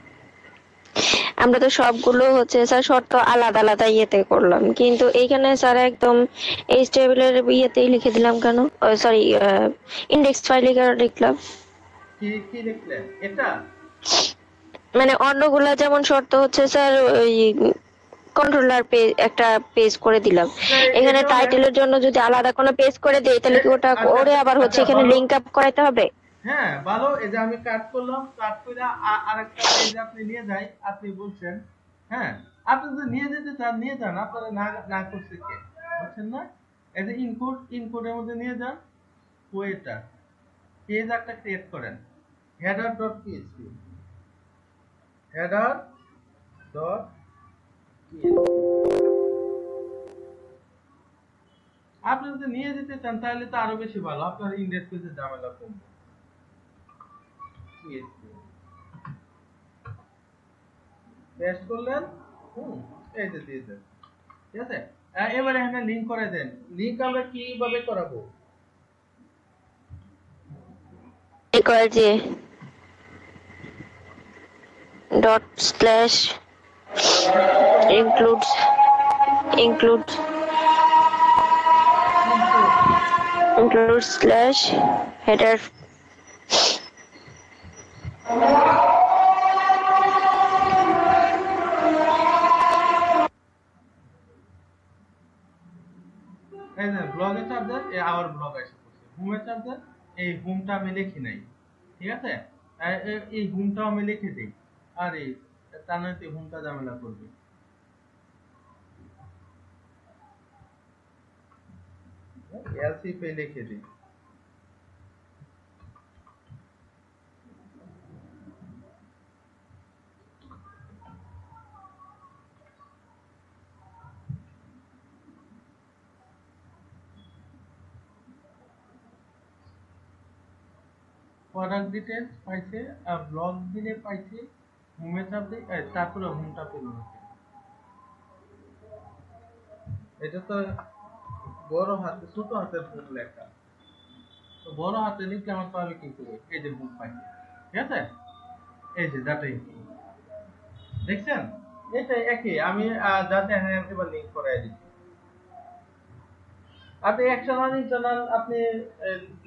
আমরা তো সবগুলো হচ্ছে স্যার শর্ত আলাদা আলাদা ইয়েতে করলাম, কিন্তু এইখানে স্যার একদম এই টেবিলের ইয়েতেই লিখে দিলাম কেন? সরি, ইন্ডেক্স ফাইলে কেন লিখলাম? কি কি লিখলেন এটা? মানে অন্যগুলা যেমন শর্ত হচ্ছে স্যার ওই কন্ট্রোলার পেজ একটা পেজ করে দিলাম, এখানে এটাও টাইটেলের জন্য যদি আলাদা কোনো পেজ করে দেই তাহলে কি ওটা আচ্ছা ওরে আবার হচ্ছে আচ্ছা এখানে ভালো, লিংক আপ করাইতে হবে? হ্যাঁ ভালো। এই যে আমি কাট করলাম, কাট করে আরেকটা পেজ আপনি নিয়ে যাই, আপনি বলছেন, হ্যাঁ আপনি যদি নিয়ে যেতে চান নিয়ে যান, আপনারা না না করছে কে, বুঝছেন না? এই যে ইনপুট, ইনপুটের মধ্যে নিয়ে যান, ওয়েটা পেজ একটা ক্রিয়েট করেন, header dot PHP, header dot PHP. আপনি যদি নিয়ে যেতে চান তাহলে তো আরো বেশি ভালো, আপনার ইন্ডেক্স পেজে ঝামেলা কমবে। পেস্ট করলেন, এই যে দিয়ে দেন, ঠিক আছে? এবারে এখানে লিংক করে দেন। লিংক আমরা কিভাবে করাবো? এই যে dot slash includes slash header এই যে ব্লগে চার্জার, আবার ব্লগ এসে পড়ছে। হোমে চার্জার, এই হোমটা আমি লিখি নাই, ঠিক আছে? এই হোমটাও আমি লিখে দিই, আর এই তা নয়তো হোমটা ঝামেলা করবে। এলসি পে লিখে দিই। প্রোডাক্ট ডিটেলস পাইছে, ব্লগ দিলে পাইছে, হোমে চাপ দিই, তারপরে হোমটা পেল না। এটা তো বড় হাতে ছোট হাতের হোম লেখা, তো বড় হাতে লিখলে আমার পাবে কি করে? এই যে হোম পাইছে, ঠিক আছে? এই যে ডাটা এন্ট্রি, দেখছেন? এটা একই, আমি যাতে হ্যাঁ এবার লিংক করাই দিচ্ছি। আপনি একশনাল ইন্টারনাল আপনি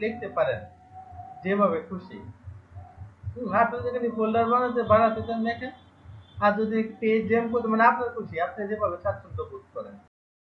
লিখতে পারেন যেভাবে খুশি। আপনি যেখানে ফোল্ডার বানাতে চান লেখেন, আর যদি পেজ জেম করতে মানে আপনার খুশি, আপনি যেভাবে স্বাচ্ছন্দ্য বোধ করেন।